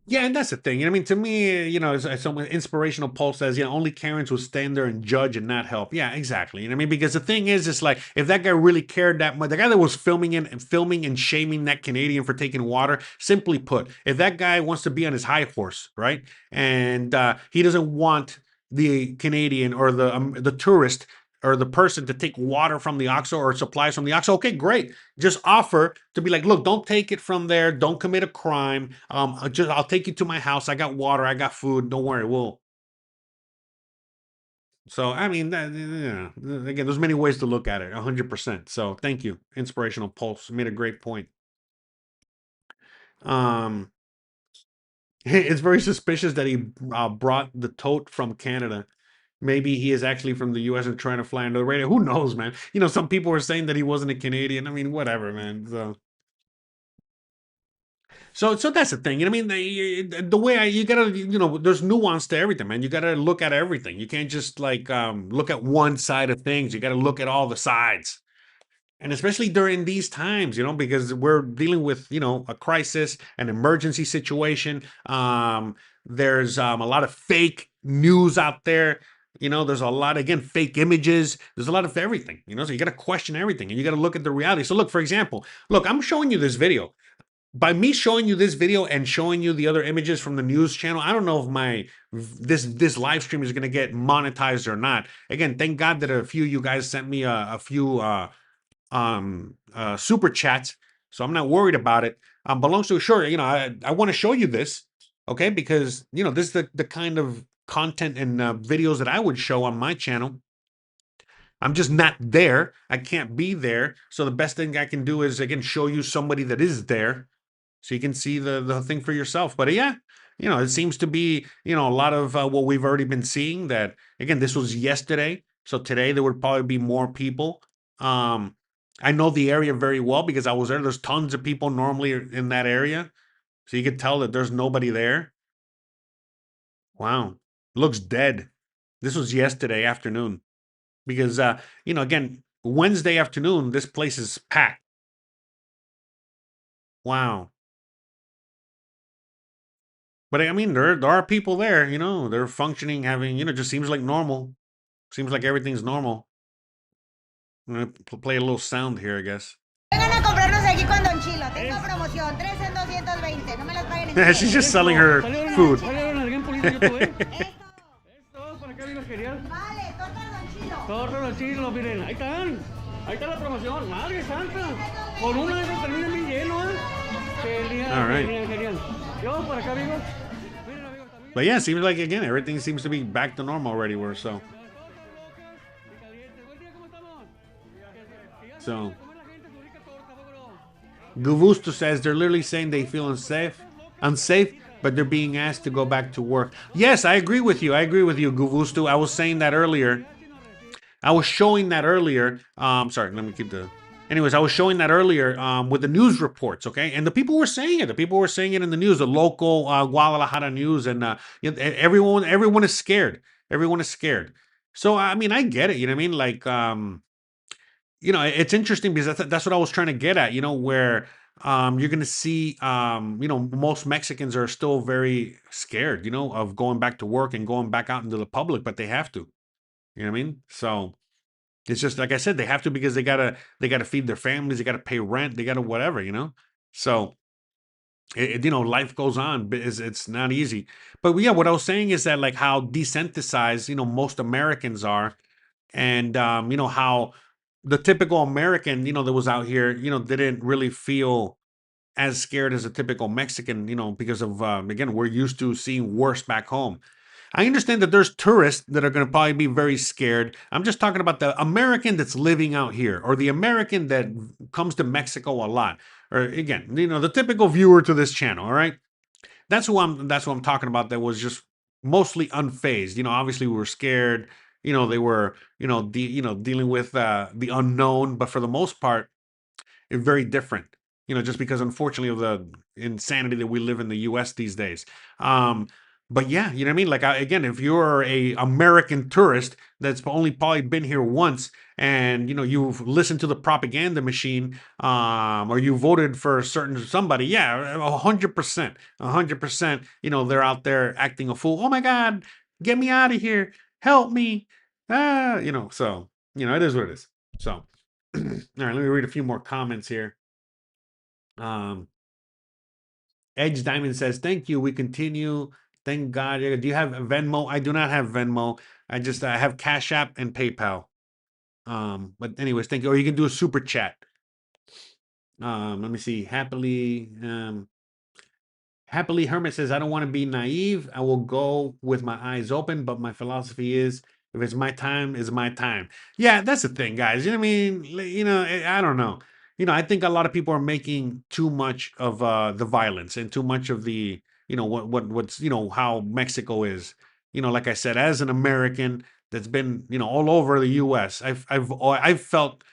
Yeah, and that's the thing. I mean, to me, you know, as some inspirational poll says, you know, only Karens will stand there and judge and not help. Yeah, exactly. You know what I mean? Because the thing is, it's like if that guy really cared that much, the guy that was filming and shaming that Canadian for taking water, simply put, if that guy wants to be on his high horse, right, and he doesn't want the Canadian or the tourist or the person to take water from the OXXO or supplies from the OXXO, okay, great. Just offer to be like, look, don't take it from there. Don't commit a crime. I'll take you to my house. I got water. I got food. Don't worry. So I mean, again, there's many ways to look at it. 100%. So thank you, Inspirational Pulse. Made a great point. It's very suspicious that he brought the tote from Canada. Maybe he is actually from the U.S. and trying to fly under the radar. Who knows, man? You know, some people were saying that he wasn't a Canadian. I mean, whatever, man. So that's the thing. You know what I mean? The way you gotta, you know, there's nuance to everything, man. You gotta look at everything. You can't just like look at one side of things. You gotta look at all the sides. And especially during these times, you know, because we're dealing with, you know, a crisis, an emergency situation. There's a lot of fake news out there. You know, there's a lot, again, fake images. There's a lot of everything, you know, so you got to question everything and you got to look at the reality. So look, for example, look, I'm showing you this video. By me showing you this video and showing you the other images from the news channel, I don't know if this live stream is going to get monetized or not. Again, thank God that a few of you guys sent me a few super chats, so I'm not worried about it. But long story short, you know, I want to show you this, okay? Because you know, this is the kind of content and videos that I would show on my channel. I'm just not there. I can't be there. So the best thing I can do is, again, show you somebody that is there so you can see the thing for yourself. But yeah, you know, it seems to be, you know, a lot of what we've already been seeing. That, again, this was yesterday. So today there would probably be more people. I know the area very well because I was there. There's tons of people normally in that area. So you could tell that there's nobody there. Wow. Looks dead. This was yesterday afternoon. Because you know, again, Wednesday afternoon, this place is packed. Wow. But I mean, there are people there, you know, they're functioning, having, you know, just seems like normal. Seems like everything's normal. I'm gonna play a little sound here, I guess. Vengan a comprarnos aquí con Don Chilo. Tengo promoción, 3 en 220. No me las paguen en She's just selling her food. Vale, torta de Don Chilo. Torta Don Chilo, miren, ahí están. Ahí está la promoción. Madre santa. Con una de esas termina bien lleno, ¿eh? Genial, All right. genial. Yo por acá, amigos. But yeah, seems like, again, everything seems to be back to normal already. So Guvusto says they're literally saying they feel unsafe, but they're being asked to go back to work. Yes, I agree with you. Guvusto. I was saying that earlier. I was showing that earlier. Sorry, let me keep the. Anyways, I was showing that earlier with the news reports, okay? And the people were saying it. The people were saying it in the news, the local Guadalajara news, and you know, everyone is scared. Everyone is scared. So I mean, I get it. You know what I mean? Like, you know, it's interesting because that's what I was trying to get at. You know, where you're going to see, you know, most Mexicans are still very scared, you know, of going back to work and going back out into the public, but they have to. You know what I mean? So it's just like I said, they have to because they gotta feed their families, they gotta pay rent, they gotta whatever, you know. So you know, life goes on, but it's not easy. But yeah, what I was saying is that, like, how desensitized, you know, most Americans are, and you know, how the typical American, you know, that was out here, you know, didn't really feel as scared as a typical Mexican, you know, because of again, we're used to seeing worse back home. I understand that there's tourists that are going to probably be very scared. I'm just talking about the American that's living out here, or the American that comes to Mexico a lot, or again, you know, the typical viewer to this channel. All right, that's who I'm talking about. That was just mostly unfazed. You know, obviously we were scared. You know, they were, you know, dealing with the unknown, but for the most part, it's very different. You know, just because unfortunately of the insanity that we live in the U.S. these days. But yeah, you know what I mean? Like, again, if you're a American tourist that's only probably been here once, and you know, you've listened to the propaganda machine, or you voted for a certain somebody, yeah, 100%, you know, they're out there acting a fool. Oh my God, get me out of here, help me, you know. So you know, it is what it is. So all right, let me read a few more comments here. Edge Diamond says, "Thank you. We continue. Thank God. Do you have Venmo? I do not have Venmo. I have Cash App and PayPal. But anyways, thank you. Or you can do a super chat. Let me see. Happily Hermit says, I don't want to be naive. I will go with my eyes open, but my philosophy is, if it's my time, it's my time. Yeah, that's the thing, guys. You know what I mean? You know, I don't know. You know, I think a lot of people are making too much of the violence and too much of the, you know, what's, you know, how Mexico is. You know, like I said, as an American that's been, you know, all over the U.S., I've felt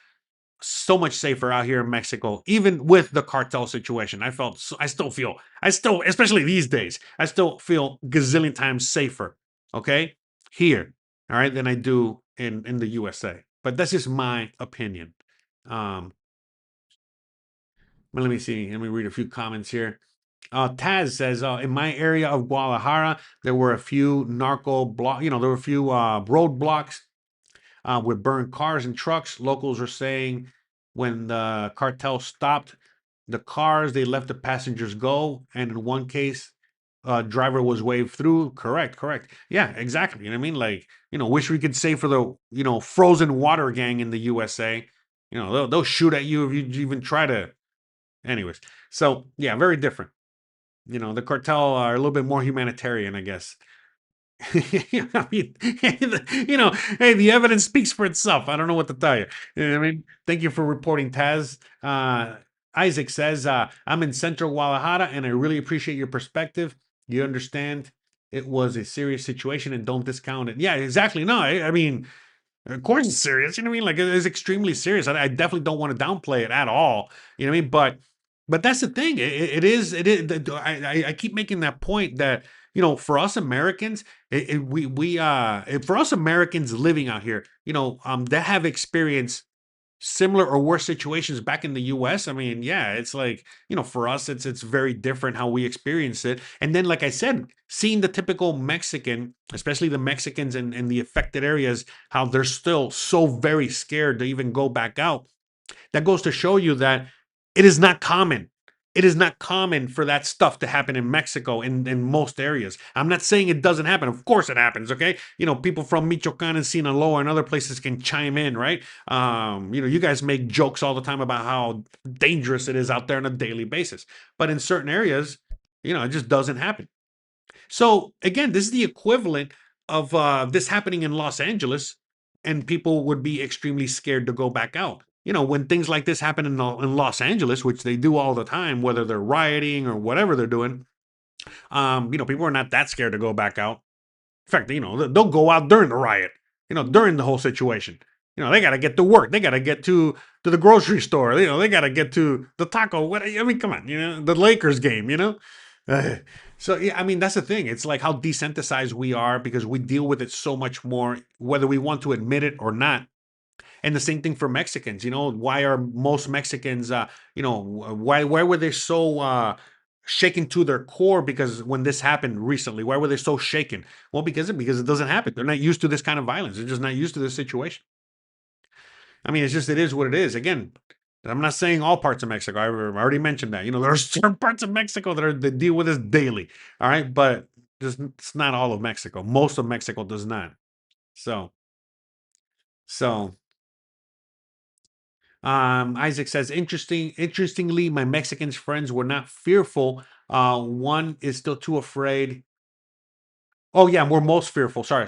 so much safer out here in Mexico, even with the cartel situation. I still feel, especially these days, I still feel gazillion times safer, okay, here, all right, than I do in the USA. But that's just my opinion. But let me see. Let me read a few comments here. Taz says, in my area of Guadalajara, there were a few there were a few roadblocks with burned cars and trucks. Locals are saying when the cartel stopped the cars, they let the passengers go. And in one case, driver was waved through. Correct. Yeah, exactly. You know what I mean? Like, wish we could say for the, frozen water gang in the USA, they'll shoot at you if you even try to. Anyways, so yeah, very different. The cartel are a little bit more humanitarian, I guess. I mean, hey, the evidence speaks for itself. I don't know what to tell you. You know what I mean? Thank you for reporting, Taz. Isaac says, I'm in Central Guadalajara and I really appreciate your perspective. You understand it was a serious situation and don't discount it. Yeah, exactly. No, I mean, of course it's serious. You know what I mean? Like it is extremely serious. I definitely don't want to downplay it at all. You know what I mean? But that's the thing. It is. I keep making that point that for us Americans, for us Americans living out here, that have experienced similar or worse situations back in the US. I mean, yeah, it's like, for us, it's very different how we experience it. And then, like I said, seeing the typical Mexican, especially the Mexicans in the affected areas, how they're still so very scared to even go back out. That goes to show you that it is not common. It is not common for that stuff to happen in Mexico in most areas. I'm not saying it doesn't happen. Of course it happens, okay? People from Michoacan and Sinaloa and other places can chime in, right? You guys make jokes all the time about how dangerous it is out there on a daily basis. But in certain areas, it just doesn't happen. So again, this is the equivalent of this happening in Los Angeles, and people would be extremely scared to go back out. When things like this happen in Los Angeles, which they do all the time, whether they're rioting or whatever they're doing, people are not that scared to go back out. In fact, they'll go out during the riot, during the whole situation. They got to get to work. They got to get to the grocery store. They got to get to the taco. I mean, come on, the Lakers game, So, yeah, I mean, that's the thing. It's like how desensitized we are because we deal with it so much more, whether we want to admit it or not. And the same thing for Mexicans. Why are most Mexicans, why were they so shaken to their core? Because when this happened recently, why were they so shaken? Well, because it doesn't happen. They're not used to this kind of violence. They're just not used to this situation. I mean, it is what it is. Again, I'm not saying all parts of Mexico. I already mentioned that. There are certain parts of Mexico that deal with this daily. All right, but it's not all of Mexico. Most of Mexico does not. So. Isaac says, interestingly, my Mexican friends were not fearful. One is still too afraid. Oh, yeah, we're most fearful. Sorry.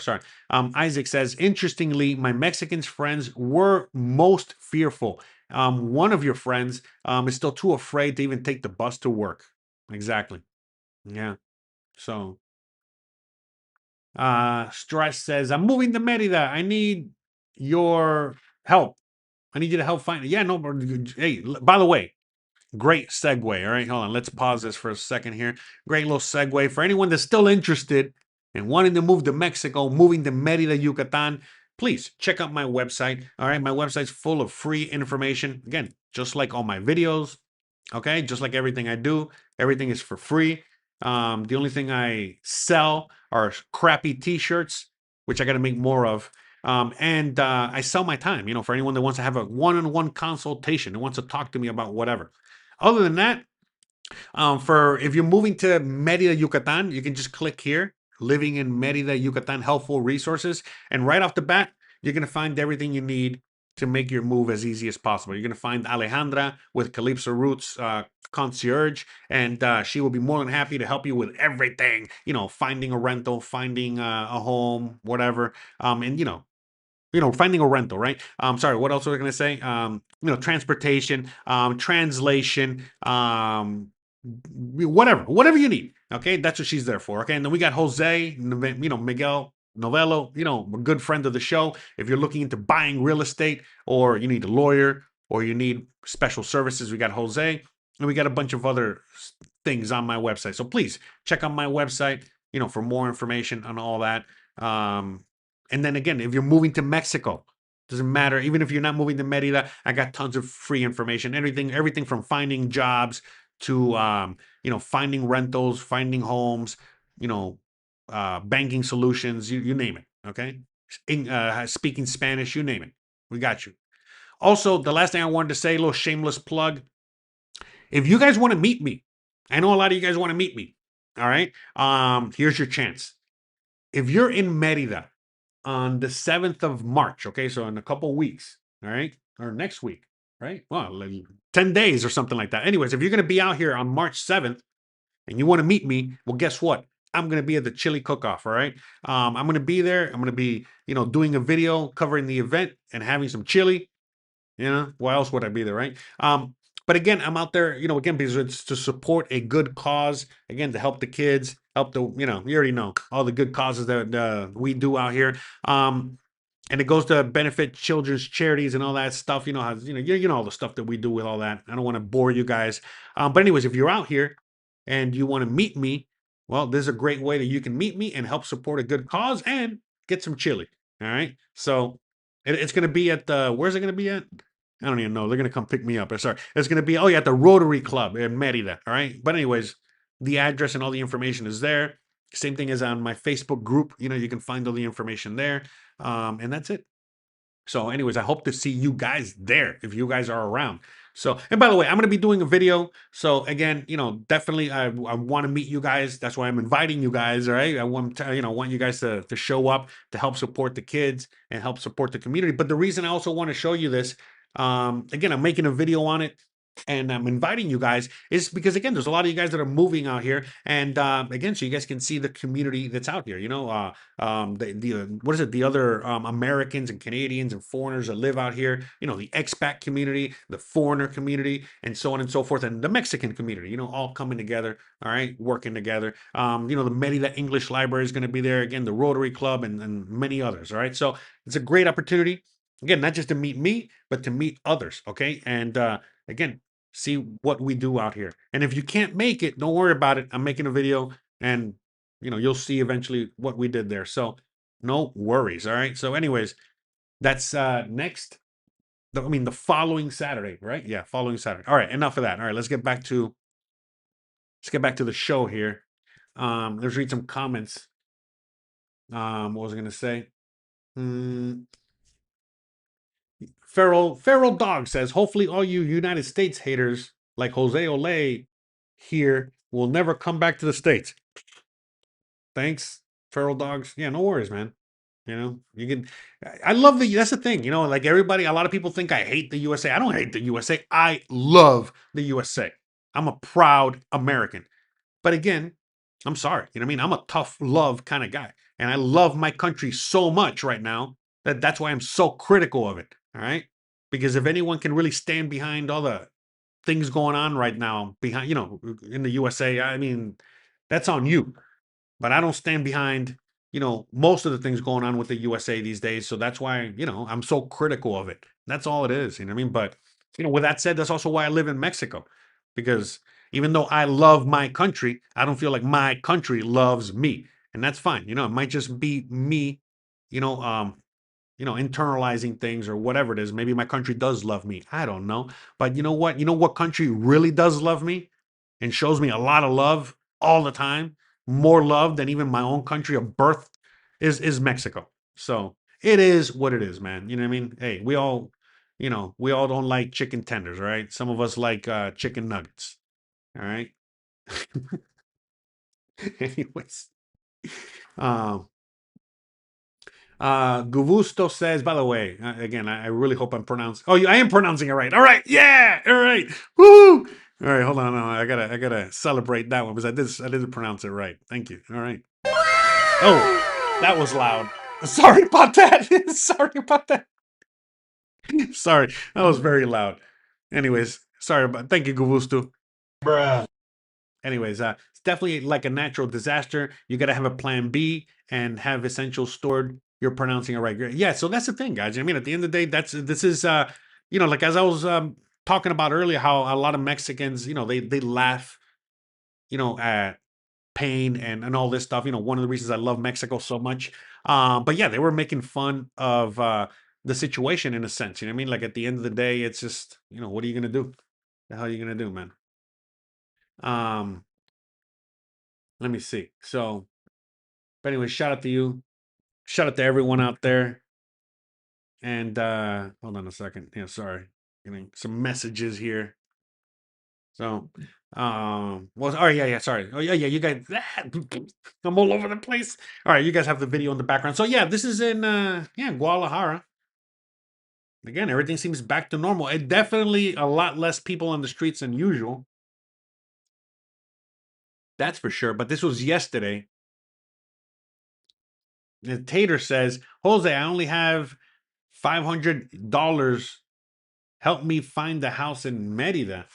Isaac says, interestingly, my Mexican friends were most fearful. One of your friends is still too afraid to even take the bus to work. Exactly. Yeah. So, Stress says, I'm moving to Merida. I need your help. I need you to help find it. Yeah, no, hey, by the way, great segue. All right, hold on. Let's pause this for a second here. Great little segue for anyone that's still interested in wanting to move to Mexico, moving to Merida, Yucatan. Please check out my website. All right, my website's full of free information. Again, just like all my videos. Okay, just like everything I do, everything is for free. The only thing I sell are crappy T-shirts, which I got to make more of. And I sell my time, for anyone that wants to have a one-on-one consultation and wants to talk to me about whatever. Other than that, for if you're moving to Merida, Yucatan, you can just click here, Living in Merida, Yucatan, Helpful Resources. And right off the bat, you're going to find everything you need to make your move as easy as possible. You're going to find Alejandra with Calypso Roots Concierge, and she will be more than happy to help you with everything, finding a rental, finding a home, whatever. And finding a rental, right? Sorry, what else was I going to say? Transportation, translation, whatever you need. Okay, that's what she's there for. Okay, and then we got Jose, Miguel, Novelo, a good friend of the show. If you're looking into buying real estate, or you need a lawyer, or you need special services, we got Jose, and we got a bunch of other things on my website. So please check out my website, for more information on all that. And then again, if you're moving to Mexico, doesn't matter. Even if you're not moving to Merida, I got tons of free information. Everything from finding jobs to finding rentals, finding homes, banking solutions, you name it. Okay, speaking Spanish, you name it, we got you. Also, the last thing I wanted to say, a little shameless plug. If you guys want to meet me, I know a lot of you guys want to meet me. All right. Here's your chance. If you're in Mérida on the 7th of March, okay, so in a couple weeks, all right, or next week, right? Well, like 10 days or something like that. Anyways, if you're going to be out here on March 7th and you want to meet me, well, guess what? I'm going to be at the chili cook-off, all right? I'm going to be there. I'm going to be, doing a video covering the event and having some chili. Why else would I be there, right? But again, I'm out there, again, because it's to support a good cause, again, to help the kids, help the, you already know all the good causes that we do out here. And it goes to benefit children's charities and all that stuff. You know how, you know all the stuff that we do with all that. I don't want to bore you guys. But anyways, if you're out here and you want to meet me, well, this is a great way that you can meet me and help support a good cause and get some chili. All right. So it's going to be at the, where's it going to be at? I don't even know. They're going to come pick me up. Sorry. It's going to be, at the Rotary Club in Mérida. All right. But anyways, the address and all the information is there. Same thing as on my Facebook group. You can find all the information there. And that's it. So anyways, I hope to see you guys there if you guys are around. So, and by the way, I'm going to be doing a video. So again, definitely I want to meet you guys. That's why I'm inviting you guys. All right. I want to, want you guys to show up to help support the kids and help support the community. But the reason I also want to show you this, again, I'm making a video on it. And I'm inviting you guys is because, again, there's a lot of you guys that are moving out here. And again, so you guys can see the community that's out here, what is it? The other Americans and Canadians and foreigners that live out here, the expat community, the foreigner community, and so on and so forth. And the Mexican community, all coming together, all right, working together. The Mérida English Library is going to be there. Again, the Rotary Club and many others. All right. So it's a great opportunity. Again, not just to meet me, but to meet others. Okay. And again, see what we do out here. And if you can't make it, don't worry about it. I'm making a video and you'll see eventually what we did there. So no worries. All right. So anyways, that's next. The following Saturday, right? Yeah, following Saturday. All right, enough of that. All right, let's get back to the show here. Let's read some comments. What was I gonna say? Feral Dog says, hopefully all you United States haters like Jose Olay here will never come back to the States. Thanks, Feral Dogs. Yeah, no worries, man. You can, I love that's the thing, like everybody, a lot of people think I hate the USA. I don't hate the USA. I love the USA. I'm a proud American. But again, I'm sorry. I'm a tough love kind of guy. And I love my country so much right now that's why I'm so critical of it. All right. Because if anyone can really stand behind all the things going on right now behind, in the USA, that's on you. But I don't stand behind, most of the things going on with the USA these days. So that's why, I'm so critical of it. That's all it is. But, with that said, that's also why I live in Mexico. Because even though I love my country, I don't feel like my country loves me. And that's fine. It might just be me, internalizing things or whatever it is. Maybe my country does love me. I don't know. But you know what? You know what country really does love me and shows me a lot of love all the time? More love than even my own country of birth is Mexico. So it is what it is, man. You know what I mean? Hey, we all don't like chicken tenders, right? Some of us like chicken nuggets. All right. Anyways. Guvusto says, by the way, again, I really hope I'm pronouncing. Oh, I am pronouncing it right. All right. Yeah. All right. Woo. All right, hold on. I gotta celebrate that one because I did pronounce it right. Thank you. All right. Oh, that was loud. Sorry about that. Sorry about that. Sorry, that was very loud. Anyways, thank you, Guvusto. Bruh. Anyways, it's definitely like a natural disaster. You got to have a plan B and have essentials stored. You're pronouncing it right. Yeah, so that's the thing, guys. At the end of the day, this is like as I was talking about earlier, how a lot of Mexicans, they laugh, at pain and all this stuff. One of the reasons I love Mexico so much. But yeah, they were making fun of the situation in a sense. Like at the end of the day, it's just, what are you gonna do? The hell are you gonna do, man? Let me see. So, but anyway, shout out to you. Shout out to everyone out there. And hold on a second. Yeah, sorry. Getting some messages here. So, well, oh yeah, sorry. Oh yeah, you guys, I'm all over the place. All right, you guys have the video in the background. So yeah, this is in Guadalajara. Again, everything seems back to normal. It definitely a lot less people on the streets than usual. That's for sure. But this was yesterday. The Tater says, Jose, I only have $500. Help me find the house in Merida.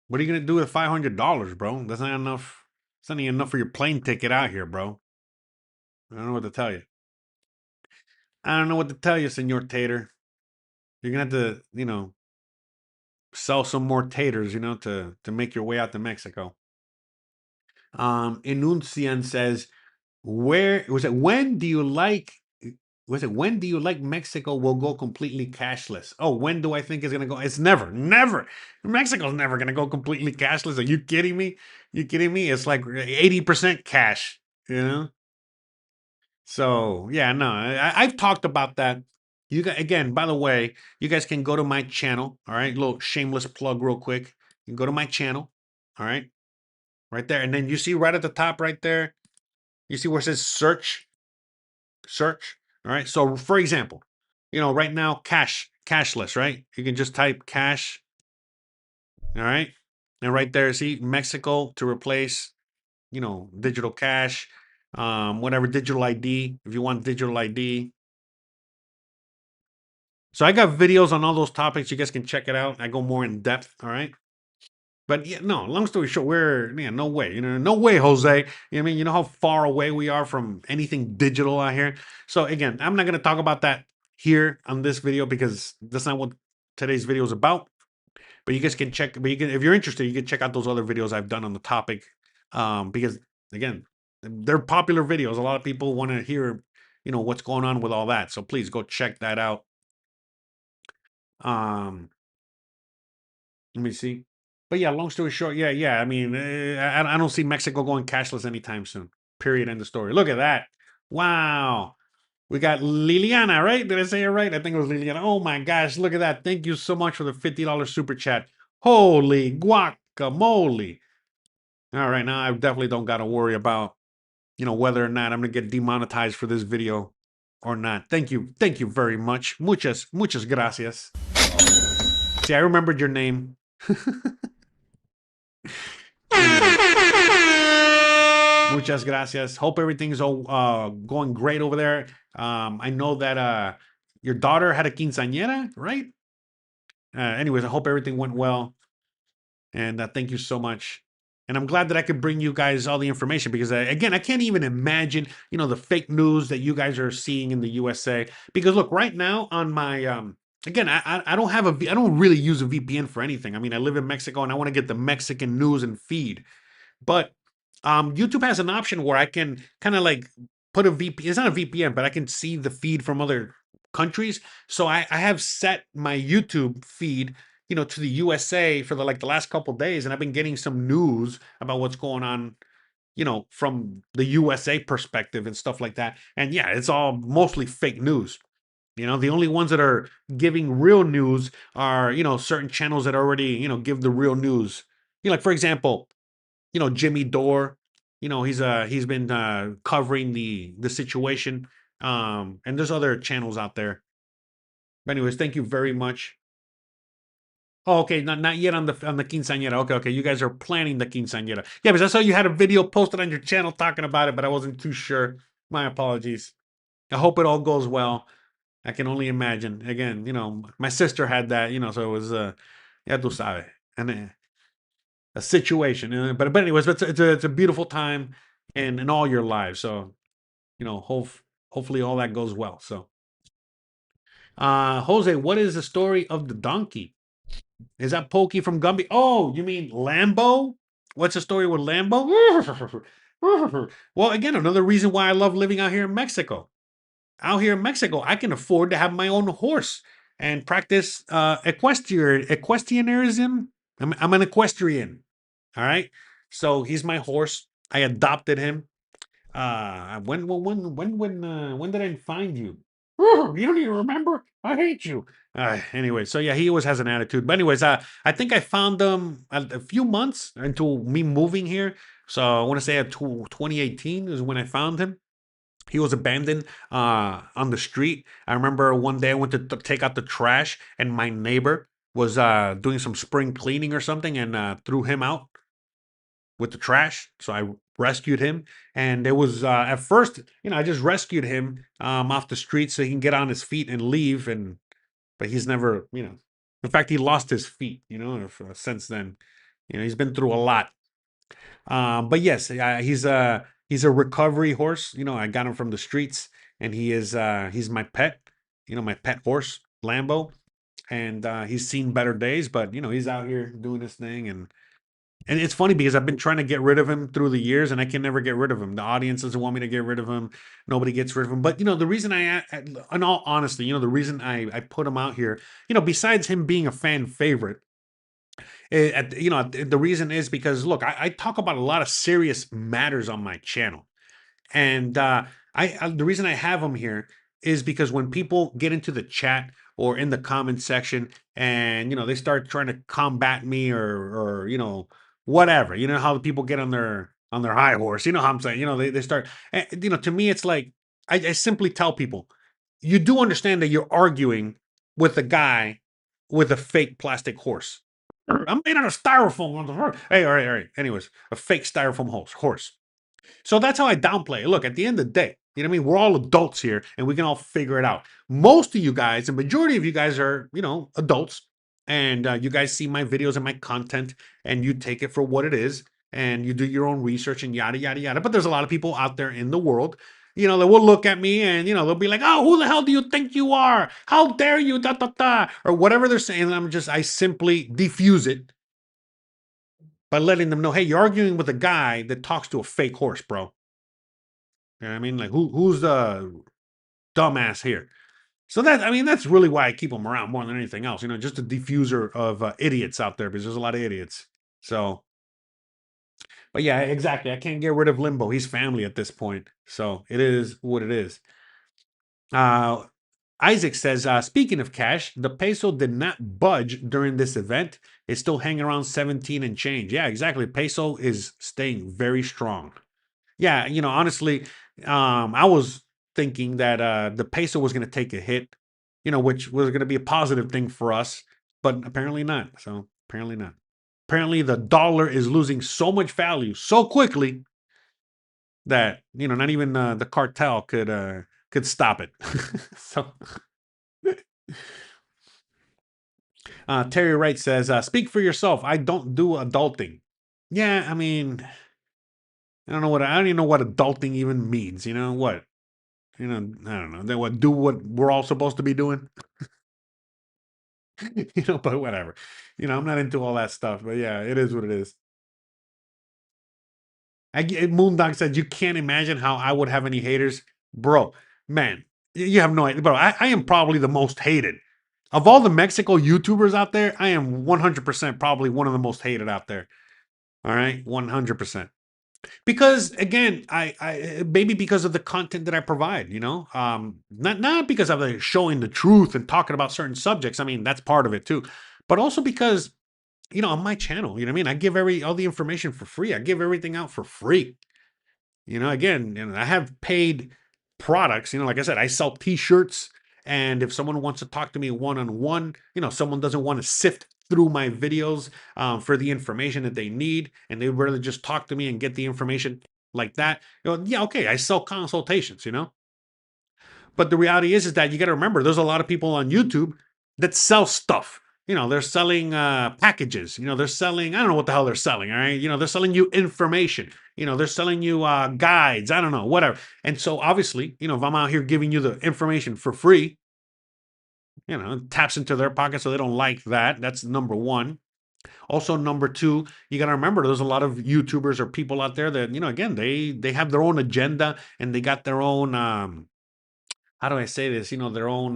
What are you gonna do with $500, bro? That's not enough. It's not even enough for your plane ticket out here, bro. I don't know what to tell you. I don't know what to tell you, Senor Tater. You're gonna have to, sell some more taters, to make your way out to Mexico. Enuncian says, where was it? When do you like? Was it when do you like Mexico will go completely cashless? Oh, when do I think it's gonna go? It's never. Mexico's never gonna go completely cashless. Are you kidding me? You kidding me? It's like 80% cash. So yeah, no, I've talked about that. You guys, again, by the way, you guys can go to my channel. All right, little shameless plug, real quick. You can go to my channel. All right, right there, and then you see right at the top, right there. You see where it says search. All right. So for example, right now, cashless, right? You can just type cash. All right. And right there, see Mexico to replace, digital cash, whatever, digital ID, if you want digital ID. So I got videos on all those topics. You guys can check it out. I go more in depth. All right. But yeah, no, long story short, no way, no way, Jose. I mean, you know how far away we are from anything digital out here. So again, I'm not going to talk about that here on this video because that's not what today's video is about. But you guys can check, if you're interested, you can check out those other videos I've done on the topic. Because again, they're popular videos. A lot of people want to hear, what's going on with all that. So please go check that out. Let me see. But yeah, long story short, yeah. I mean, I don't see Mexico going cashless anytime soon. Period. End of story. Look at that. Wow. We got Liliana, right? Did I say it right? I think it was Liliana. Oh my gosh, look at that. Thank you so much for the $50 super chat. Holy guacamole. All right, now I definitely don't got to worry about, whether or not I'm going to get demonetized for this video or not. Thank you. Thank you very much. Muchas gracias. See, I remembered your name. Muchas gracias. Hope everything's going great over there. I know that your daughter had a quinceañera, right? Anyways, I hope everything went well. And thank you so much. And I'm glad that I could bring you guys all the information because, again, I can't even imagine, the fake news that you guys are seeing in the USA. Because look, right now on my, again, I don't really use a VPN for anything. I mean, I live in Mexico and I want to get the Mexican news and feed. But YouTube has an option where I can kind of like put a VPN. It's not a VPN, but I can see the feed from other countries. So I have set my YouTube feed, to the USA for the last couple days, and I've been getting some news about what's going on, from the USA perspective and stuff like that. And yeah, it's all mostly fake news. The only ones that are giving real news are, certain channels that already, give the real news. Like for example, Jimmy Dore, he's been covering the situation. And there's other channels out there. But anyways, thank you very much. Oh, okay, not yet on the quinceañera. Okay, you guys are planning the quinceañera. Yeah, because I saw you had a video posted on your channel talking about it, but I wasn't too sure. My apologies. I hope it all goes well. I can only imagine. Again, my sister had that, so it was ya tú sabes. And a situation. But anyways, it's a beautiful time in all your lives. So, hopefully all that goes well. So, Jose, what is the story of the donkey? Is that Pokey from Gumby? Oh, you mean Lambo? What's the story with Lambo? Well, again, another reason why I love living out here in Mexico. Out here in Mexico, I can afford to have my own horse and practice equestrianism. I'm an equestrian. All right. So he's my horse. I adopted him. When did I find you? You don't even remember? I hate you. Anyway, so yeah, he always has an attitude. But anyways, I think I found him a few months into me moving here. So I want to say at 2018 is when I found him. He was abandoned on the street. I remember one day I went to take out the trash, and my neighbor was doing some spring cleaning or something, and threw him out with the trash. So I rescued him, and it was at first, I just rescued him off the street so he can get on his feet and leave. And but he's never, in fact, he lost his feet. Since then, he's been through a lot. But yes, he's a recovery horse. I got him from the streets, and he's my pet. My pet horse, Lambo, and he's seen better days. But he's out here doing his thing, and it's funny because I've been trying to get rid of him through the years, and I can never get rid of him. The audience doesn't want me to get rid of him. Nobody gets rid of him. But the reason in all honesty, the reason I put him out here, besides him being a fan favorite, the reason is because look, I talk about a lot of serious matters on my channel, and the reason I have him here is because when people get into the chat or in the comment section, and they start trying to combat me or whatever, how the people get on their high horse, how I'm saying, they start, to me it's like I simply tell people, you do understand that you're arguing with a guy with a fake plastic horse. I'm made out of styrofoam. Hey, all right. Anyways, a fake styrofoam horse. So that's how I downplay it. Look, at the end of the day, you know what I mean? We're all adults here, and we can all figure it out. Most of you guys, the majority of you guys are, adults, and you guys see my videos and my content, and you take it for what it is, and you do your own research and yada, yada, yada. But there's a lot of people out there in the world, that will look at me and, they'll be like, oh, who the hell do you think you are? How dare you, da, da, da, or whatever they're saying. And I simply diffuse it by letting them know, hey, you're arguing with a guy that talks to a fake horse, bro. You know what I mean? Like, who's the dumbass here? So that's really why I keep them around more than anything else. Just a diffuser of idiots out there, because there's a lot of idiots. So, but yeah, exactly. I can't get rid of Limbo. He's family at this point. So it is what it is. Isaac says, speaking of cash, the peso did not budge during this event. It's still hanging around 17 and change. Yeah, exactly. Peso is staying very strong. Yeah, honestly, I was thinking that the peso was going to take a hit, which was going to be a positive thing for us, but apparently not. So apparently not. Apparently the dollar is losing so much value so quickly that not even the cartel could stop it. So Terry Wright says, speak for yourself. I don't do adulting. Yeah, I mean, I don't even know what adulting even means. What? I don't know. They would do what we're all supposed to be doing. But whatever. I'm not into all that stuff. But yeah, it is what it is. Moondog said, you can't imagine how I would have any haters. Bro, man, you have no idea. Bro, I am probably the most hated. Of all the Mexico YouTubers out there, I am 100% probably one of the most hated out there. All right? 100%. Because again, I maybe because of the content that I provide, not because of showing the truth and talking about certain subjects. I mean, that's part of it too, but also because, on my channel, you know what I mean? I give all the information for free. I give everything out for free. Again, I have paid products, like I said, I sell t-shirts, and if someone wants to talk to me one-on-one, someone doesn't want to sift through my videos for the information that they need, and they'd rather just talk to me and get the information like that. Yeah, okay, I sell consultations, But the reality is that you got to remember, there's a lot of people on YouTube that sell stuff. They're selling packages. They're selling, I don't know what the hell they're selling, all right? They're selling you information. They're selling you guides. I don't know, whatever. And so obviously, if I'm out here giving you the information for free, it taps into their pocket, so they don't like that. That's number one. Also, number two, you got to remember, there's a lot of YouTubers or people out there that, again, they have their own agenda, and they got their own, how do I say this? Their own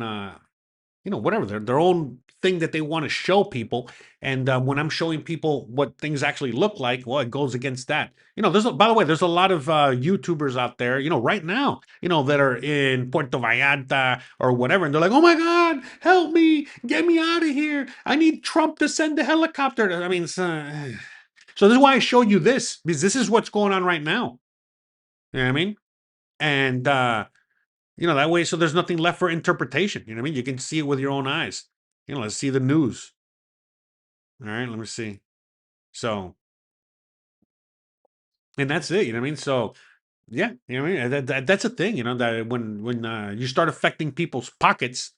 whatever, their own thing that they want to show people. And when I'm showing people what things actually look like, well, it goes against that. By the way, there's a lot of YouTubers out there, right now, that are in Puerto Vallarta or whatever. And they're like, oh my God, help me, get me out of here. I need Trump to send a helicopter. I mean, so this is why I showed you this, because this is what's going on right now. You know what I mean? And, that way, so there's nothing left for interpretation. You know what I mean? You can see it with your own eyes. Let's see the news. All right, let me see. So, and that's it. You know what I mean? So, yeah, you know what I mean? That's a thing. That when you start affecting people's pockets,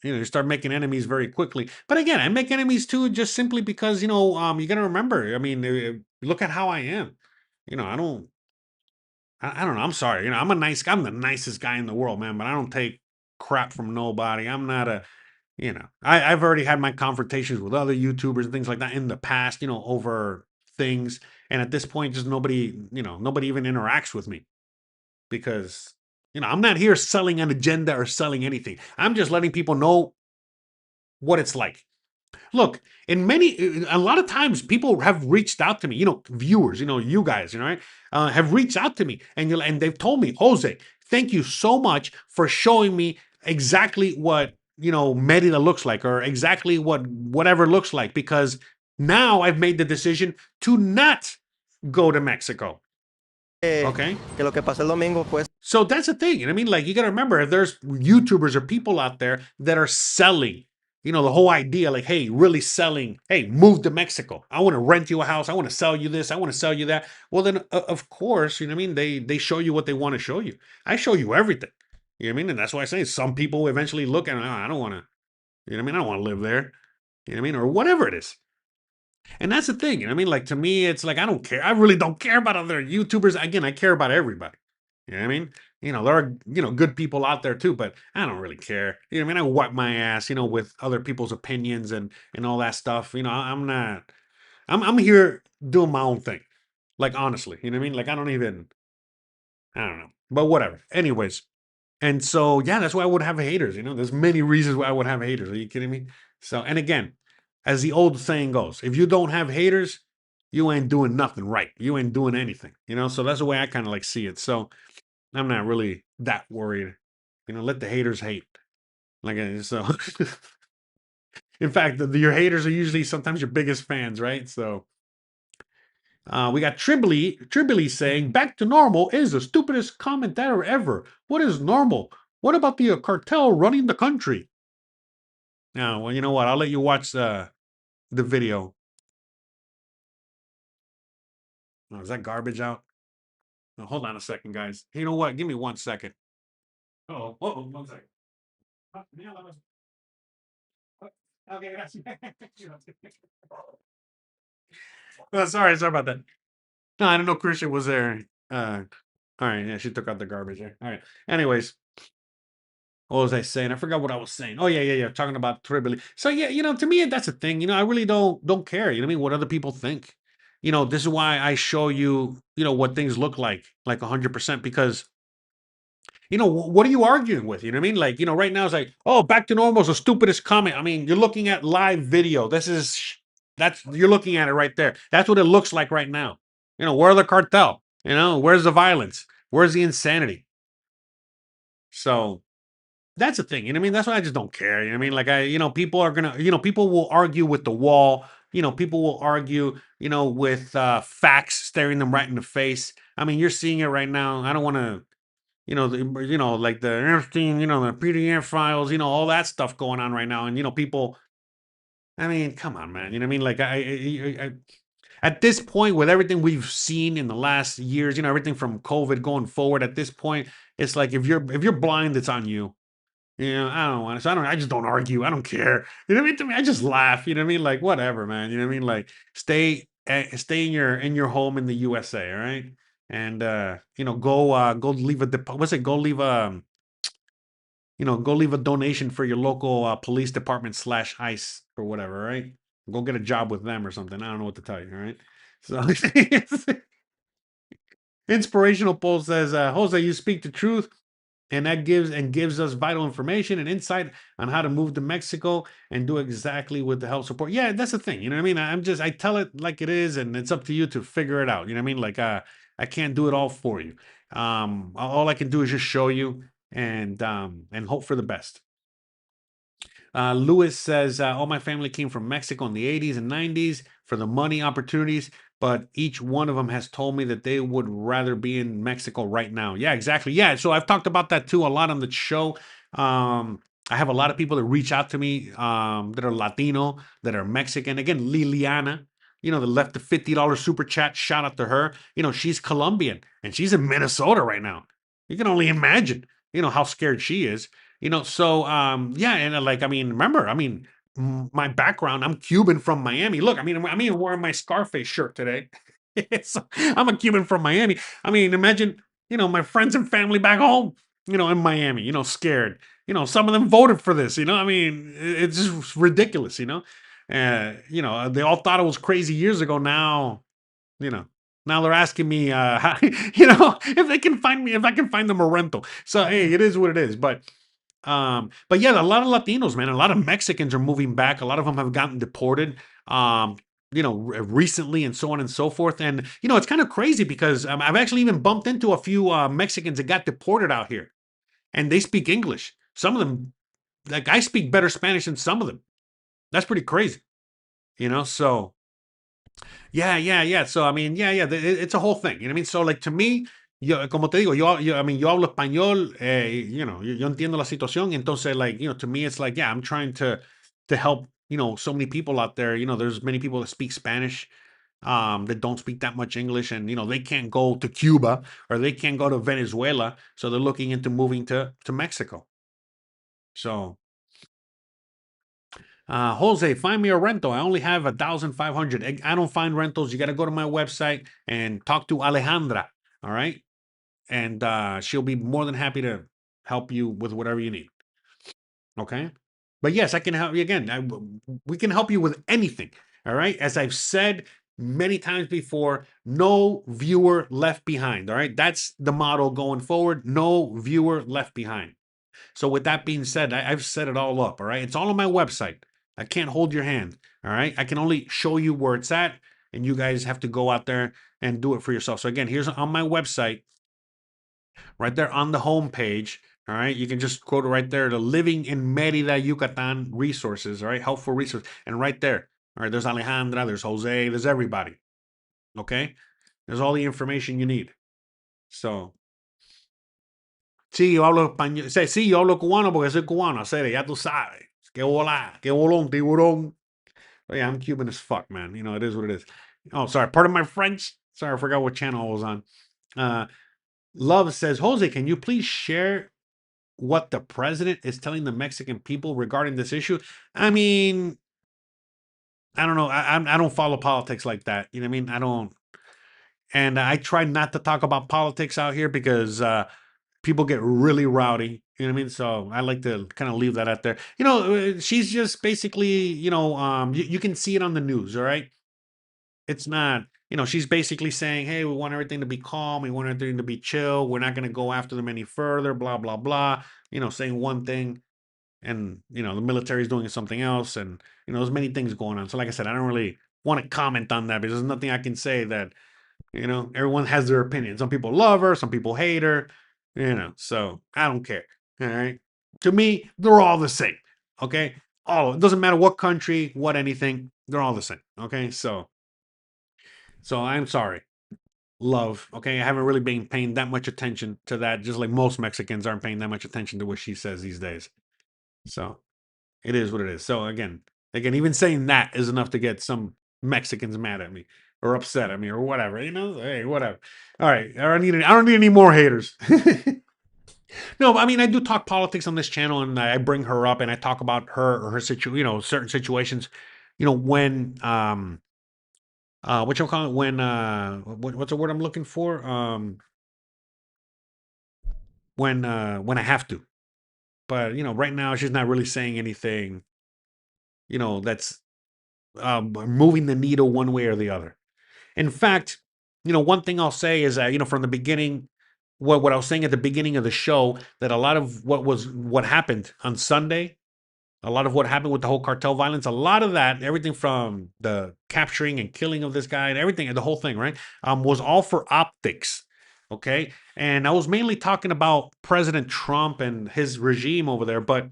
you start making enemies very quickly. But again, I make enemies too, just simply because you got to remember. I mean, look at how I am. I don't. I don't know. I'm sorry. I'm a nice guy. I'm the nicest guy in the world, man. But I don't take crap from nobody. I'm not a. I've already had my confrontations with other YouTubers and things like that in the past. Over things, and at this point, just nobody even interacts with me because I'm not here selling an agenda or selling anything. I'm just letting people know what it's like. Look, a lot of times people have reached out to me, viewers, you guys, right, have reached out to me and they've told me, Jose, thank you so much for showing me exactly what, Merida looks like or exactly whatever looks like, because now I've made the decision to not go to Mexico. Okay. Que lo que pasó el domingo, pues. So that's the thing. I mean, like, you got to remember, if there's YouTubers or people out there that are selling, the whole idea, like, hey, really selling, hey, move to Mexico. I want to rent you a house. I want to sell you this. I want to sell you that. Well, then, of course, you know what I mean? They show you what they want to show you. I show you everything. You know what I mean? And that's why I say some people eventually look at, I don't want to, you know what I mean? I don't want to live there. You know what I mean? Or whatever it is. And that's the thing. You know what I mean? Like, to me, it's like, I don't care. I really don't care about other YouTubers. Again, I care about everybody. You know what I mean? There are, good people out there too, but I don't really care. You know what I mean? I wipe my ass, with other people's opinions and all that stuff. I'm not, I'm here doing my own thing. Like, honestly, you know what I mean? Like, I don't know, but whatever. Anyways. And so, yeah, that's why I would have haters. There's many reasons why I would have haters. Are you kidding me? So, and again, as the old saying goes, if you don't have haters, you ain't doing nothing right. You ain't doing anything, so that's the way I kind of like see it. So I'm not really that worried. Let the haters hate. So in fact, your haters are usually sometimes your biggest fans, right? So we got Tribly saying, back to normal is the stupidest commentator ever. What is normal? What about the cartel running the country? Now, well, you know what? I'll let you watch the video. Oh, is that garbage out? Oh, hold on a second, guys. You know what? Give me 1 second. Oh, 1 second. Okay, sorry about that. No, I didn't know Christian was there. All right, yeah, she took out the garbage there. All right. Anyways, what was I saying? I forgot what I was saying. Oh yeah. Talking about Tribly. So yeah, to me that's a thing. I really don't care. You know what I mean? What other people think. This is why I show you, what things look like 100%, because what are you arguing with? You know what I mean? Like, right now it's like, oh, back to normal is the stupidest comment. I mean, you're looking at live video. You're looking at it right there. That's what it looks like right now. Where's the cartel? Where's the violence? Where's the insanity? So that's the thing. You know what I mean? That's why I just don't care. You know what I mean? Like, people are gonna, people will argue with the wall. People will argue, with facts staring them right in the face. I mean, you're seeing it right now. I don't want to, like the Epstein, the PDF files, all that stuff going on right now. And, people, I mean, come on, man. You know what I mean? Like, I at this point, with everything we've seen in the last years, everything from COVID going forward, at this point, it's like, if you're blind, it's on you. I don't want to. So I just don't argue. I don't care. You know what I mean? To me, I just laugh. You know what I mean? Like, whatever, man. You know what I mean? Like, stay in your home in the USA, all right? And go leave go leave go leave a donation for your local police department / ICE or whatever, right? Go get a job with them or something. I don't know what to tell you, all right? So Inspirational Post says, Jose, you speak the truth. and that gives us vital information and insight on how to move to Mexico and do exactly with the help support. Yeah, that's the thing. You know what I mean? I tell it like it is, and it's up to you to figure it out. You know what I mean? Like I can't do it all for you. All I can do is just show you and hope for the best. Lewis says, all my family came from Mexico in the 80s and 90s for the money opportunities, but each one of them has told me that they would rather be in Mexico right now. Yeah, exactly. Yeah, so I've talked about that too a lot on the show. I have a lot of people that reach out to me that are Latino, that are Mexican. Again, Liliana, that left the $50 super chat. Shout out to her. She's Colombian and she's in Minnesota right now. You can only imagine, how scared she is. So yeah, and remember, my background, I'm Cuban from Miami. Look, I'm even wearing my Scarface shirt today. So, I'm a Cuban from Miami. Imagine, my friends and family back home, in Miami, scared. Some of them voted for this, it's just ridiculous, they all thought it was crazy years ago. Now, now they're asking me, how, if they can find me, if I can find them a rental. So, hey, it is what it is. But yeah, a lot of Latinos, man, a lot of Mexicans are moving back. A lot of them have gotten deported, recently and so on and so forth. And, it's kind of crazy because I've actually even bumped into a few Mexicans that got deported out here and they speak English. Some of them, like I speak better Spanish than some of them. That's pretty crazy, so yeah. So, yeah, it's a whole thing. You know what I mean? So, like, to me, como te digo, yo hablo español, yo entiendo la situación. Entonces, like, to me, it's like, yeah, I'm trying to help, so many people out there. There's many people that speak Spanish, that don't speak that much English, and, they can't go to Cuba or they can't go to Venezuela. So they're looking into moving to Mexico. So, Jose, find me a rental. I only have 1,500. I don't find rentals. You got to go to my website and talk to Alejandra. All right. And she'll be more than happy to help you with whatever you need. Okay. But yes, I can help you again. We can help you with anything. All right. As I've said many times before, no viewer left behind. All right. That's the motto going forward. No viewer left behind. So with that being said, I've set it all up. All right. It's all on my website. I can't hold your hand. All right. I can only show you where it's at, and you guys have to go out there and do it for yourself. So again, here's on my website, right there on the home page. All right. You can just quote it right there, the Living in Merida, Yucatan resources. All right. Helpful resource. And right there. All right. There's Alejandra, there's Jose, there's everybody. Okay. There's all the information you need. So, sí, yo hablo español. Sí, yo hablo cubano porque soy cubano. Serio, ya tú sabes. Que volá, que bolón, tiburón. Oh, yeah, I'm Cuban as fuck, man. It is what it is. Oh, sorry. Pardon my French. Sorry, I forgot what channel I was on. Love says, Jose, can you please share what the president is telling the Mexican people regarding this issue? I don't know. I don't follow politics like that. You know what I mean? I don't. And I try not to talk about politics out here because people get really rowdy. You know what I mean? So I like to kind of leave that out there. She's just basically, you can see it on the news. All right. It's not, she's basically saying, hey, we want everything to be calm. We want everything to be chill. We're not going to go after them any further, blah, blah, blah. Saying one thing and, the military is doing something else. And, there's many things going on. So like I said, I don't really want to comment on that because there's nothing I can say that, everyone has their opinion. Some people love her, some people hate her, so I don't care. All right. To me, they're all the same. Okay. It doesn't matter what country, what anything, they're all the same. Okay. So I'm sorry. Love. Okay. I haven't really been paying that much attention to that, just like most Mexicans aren't paying that much attention to what she says these days. So it is what it is. So again, even saying that is enough to get some Mexicans mad at me or upset at me or whatever. Hey, whatever. All right. I don't need any more haters. No, I do talk politics on this channel, and I bring her up, and I talk about her or her certain situations. When what you call it? When what's the word I'm looking for? When I have to. But right now she's not really saying anything. That's moving the needle one way or the other. In fact, one thing I'll say is that from the beginning, what I was saying at the beginning of the show, that a lot of what happened on Sunday, a lot of what happened with the whole cartel violence, a lot of that, everything from the capturing and killing of this guy and everything, and the whole thing, right, was all for optics. Okay. And I was mainly talking about President Trump and his regime over there, but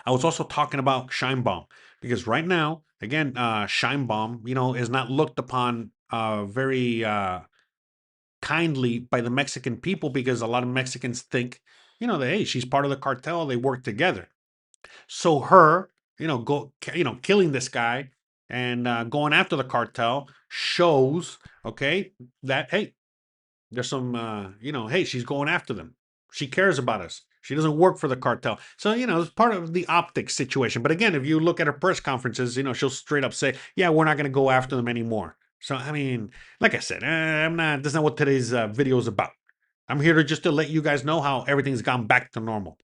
I was also talking about Sheinbaum, because right now, again, Sheinbaum, is not looked upon very kindly by the Mexican people, because a lot of Mexicans think, that, hey, she's part of the cartel, they work together. So her, killing this guy and going after the cartel shows, okay, that, hey, there's some, hey, she's going after them. She cares about us. She doesn't work for the cartel. So, it's part of the optics situation. But again, if you look at her press conferences, she'll straight up say, yeah, we're not going to go after them anymore. So, I mean, like I said, that's not what today's video is about. I'm here to just to let you guys know how everything's gone back to normal.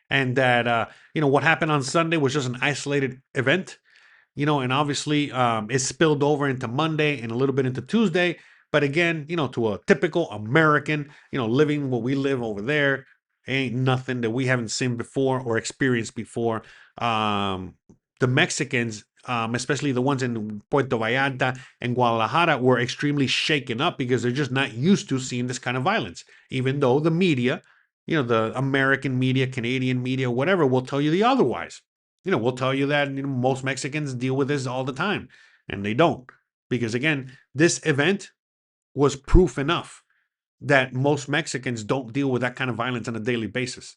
And that, what happened on Sunday was just an isolated event, and obviously it spilled over into Monday and a little bit into Tuesday. But again, to a typical American, living what we live over there, ain't nothing that we haven't seen before or experienced before. The Mexicans, especially the ones in Puerto Vallarta and Guadalajara, were extremely shaken up, because they're just not used to seeing this kind of violence, even though the media, the American media, Canadian media, whatever, will tell you the otherwise. We'll tell you that most Mexicans deal with this all the time, and they don't. Because again, this event was proof enough that most Mexicans don't deal with that kind of violence on a daily basis.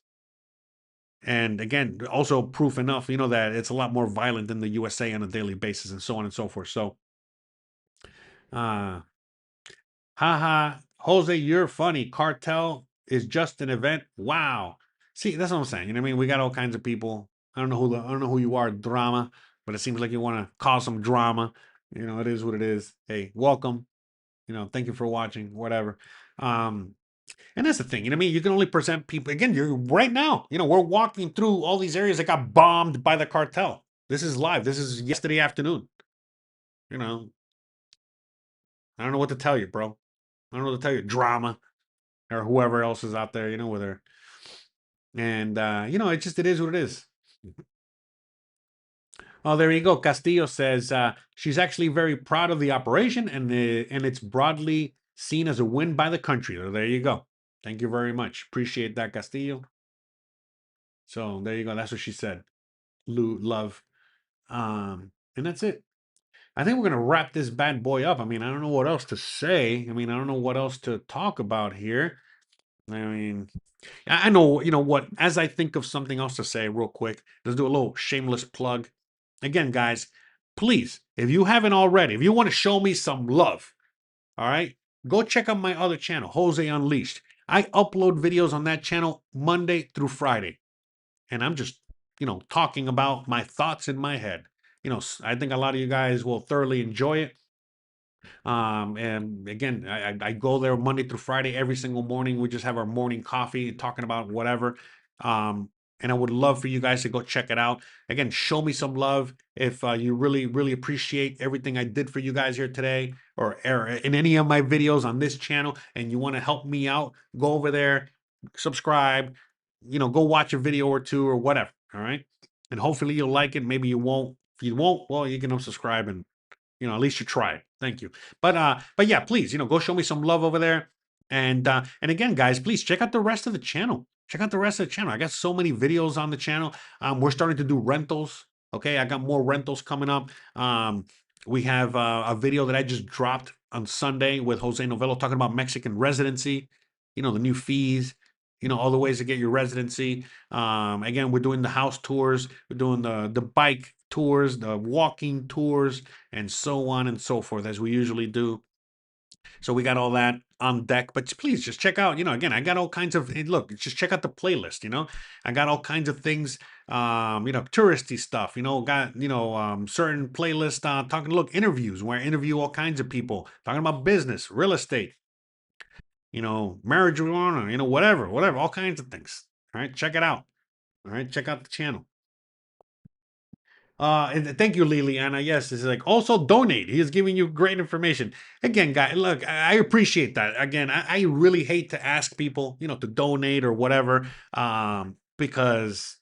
And again, also proof enough, that it's a lot more violent in the USA on a daily basis, and so on and so forth. So, haha, Jose, you're funny. Cartel is just an event. Wow. See, that's what I'm saying. I mean, we got all kinds of people. I don't know who you are, drama, but it seems like you want to cause some drama. It is what it is. Hey, welcome. Thank you for watching. Whatever. And that's the thing. You can only present people. Again, you're right now. We're walking through all these areas that got bombed by the cartel. This is live. This is yesterday afternoon. I don't know what to tell you, bro. I don't know what to tell you. Drama, or whoever else is out there, with her. And it is what it is. Oh, there you go. Castillo says she's actually very proud of the operation, and it's broadly seen as a win by the country. So there you go. Thank you very much. Appreciate that, Castillo. So there you go. That's what she said. Love. And that's it. I think we're gonna wrap this bad boy up. I mean, I don't know what else to say. I don't know what else to talk about here. I know, what, as I think of something else to say real quick, let's do a little shameless plug. Again, guys, please, if you haven't already, if you want to show me some love, all right, go check out my other channel, Jose Unleashed. I upload videos on that channel Monday through Friday. And I'm just, talking about my thoughts in my head. I think a lot of you guys will thoroughly enjoy it. And again, I go there Monday through Friday every single morning. We just have our morning coffee talking about whatever. And I would love for you guys to go check it out. Again, show me some love if you really, really appreciate everything I did for you guys here today, or in any of my videos on this channel, and you want to help me out, go over there, subscribe, go watch a video or two or whatever. All right. And hopefully you'll like it. Maybe you won't. If you won't, well, you can unsubscribe, and at least you tried. Thank you. But yeah, please, go show me some love over there. And again, guys, please check out the rest of the channel. Check out the rest of the channel. I got so many videos on the channel. We're starting to do rentals. Okay, I got more rentals coming up. We have a video that I just dropped on Sunday with Jose Novelo talking about Mexican residency. The new fees. All the ways to get your residency. Again, we're doing the house tours. We're doing the bike tours, the walking tours, and so on and so forth, as we usually do. So we got all that on deck. But please just check out, again, I got all kinds of, look, just check out the playlist, I got all kinds of things, touristy stuff, got, certain playlists talking, look, interviews where I interview all kinds of people, talking about business, real estate, marijuana, whatever, all kinds of things. All right, check it out. All right, check out the channel. And thank you, Liliana. Yes, it's like also donate. He is giving you great information. Again, guys, look, I appreciate that. Again, I really hate to ask people, to donate or whatever, because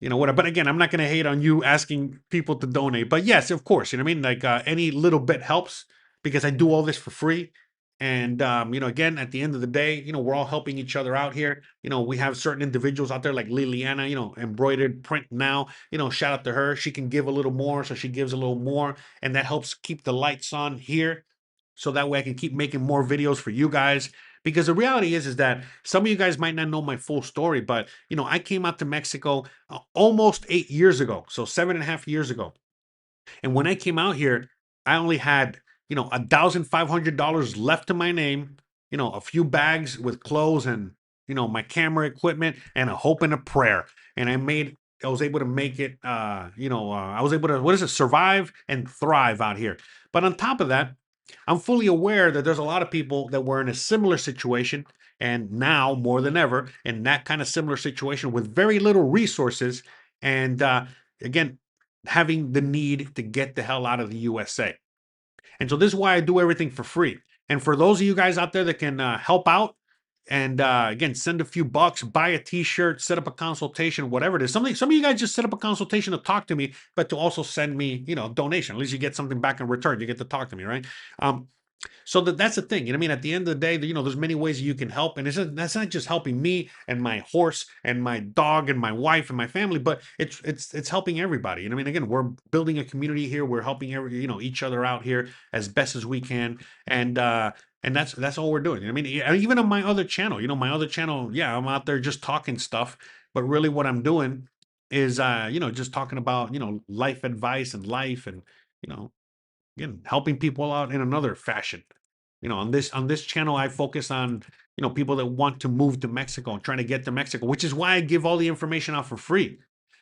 whatever. But again, I'm not going to hate on you asking people to donate. But yes, of course, you know what I mean. Like any little bit helps because I do all this for free. And again, at the end of the day, we're all helping each other out here. We have certain individuals out there like Liliana, embroidered print now. Shout out to her. She can give a little more, so she gives a little more, and that helps keep the lights on here. So that way I can keep making more videos for you guys. Because the reality is that some of you guys might not know my full story, but I came out to Mexico almost 8 years ago, so 7.5 years ago. And when I came out here, I only had, $1,500 left to my name, a few bags with clothes and, my camera equipment and a hope and a prayer. And I was able to make it, I was able to, survive and thrive out here. But on top of that, I'm fully aware that there's a lot of people that were in a similar situation and now more than ever in that kind of similar situation with very little resources. And again, having the need to get the hell out of the USA. And so this is why I do everything for free. And for those of you guys out there that can help out and again, send a few bucks, buy a t-shirt, set up a consultation, whatever it is. Some of you guys just set up a consultation to talk to me, but to also send me, donation. At least you get something back in return. You get to talk to me, right? So that's the thing. I mean, at the end of the day, there's many ways you can help, and that's not just helping me and my horse and my dog and my wife and my family, but it's helping everybody. And I mean, again, we're building a community here. We're helping each other out here as best as we can, and that's all we're doing. I mean, even on my other channel, yeah, I'm out there just talking stuff, but really what I'm doing is just talking about life advice and life and again helping people out in another fashion. On this channel I focus on people that want to move to Mexico and trying to get to Mexico, which is why I give all the information out for free.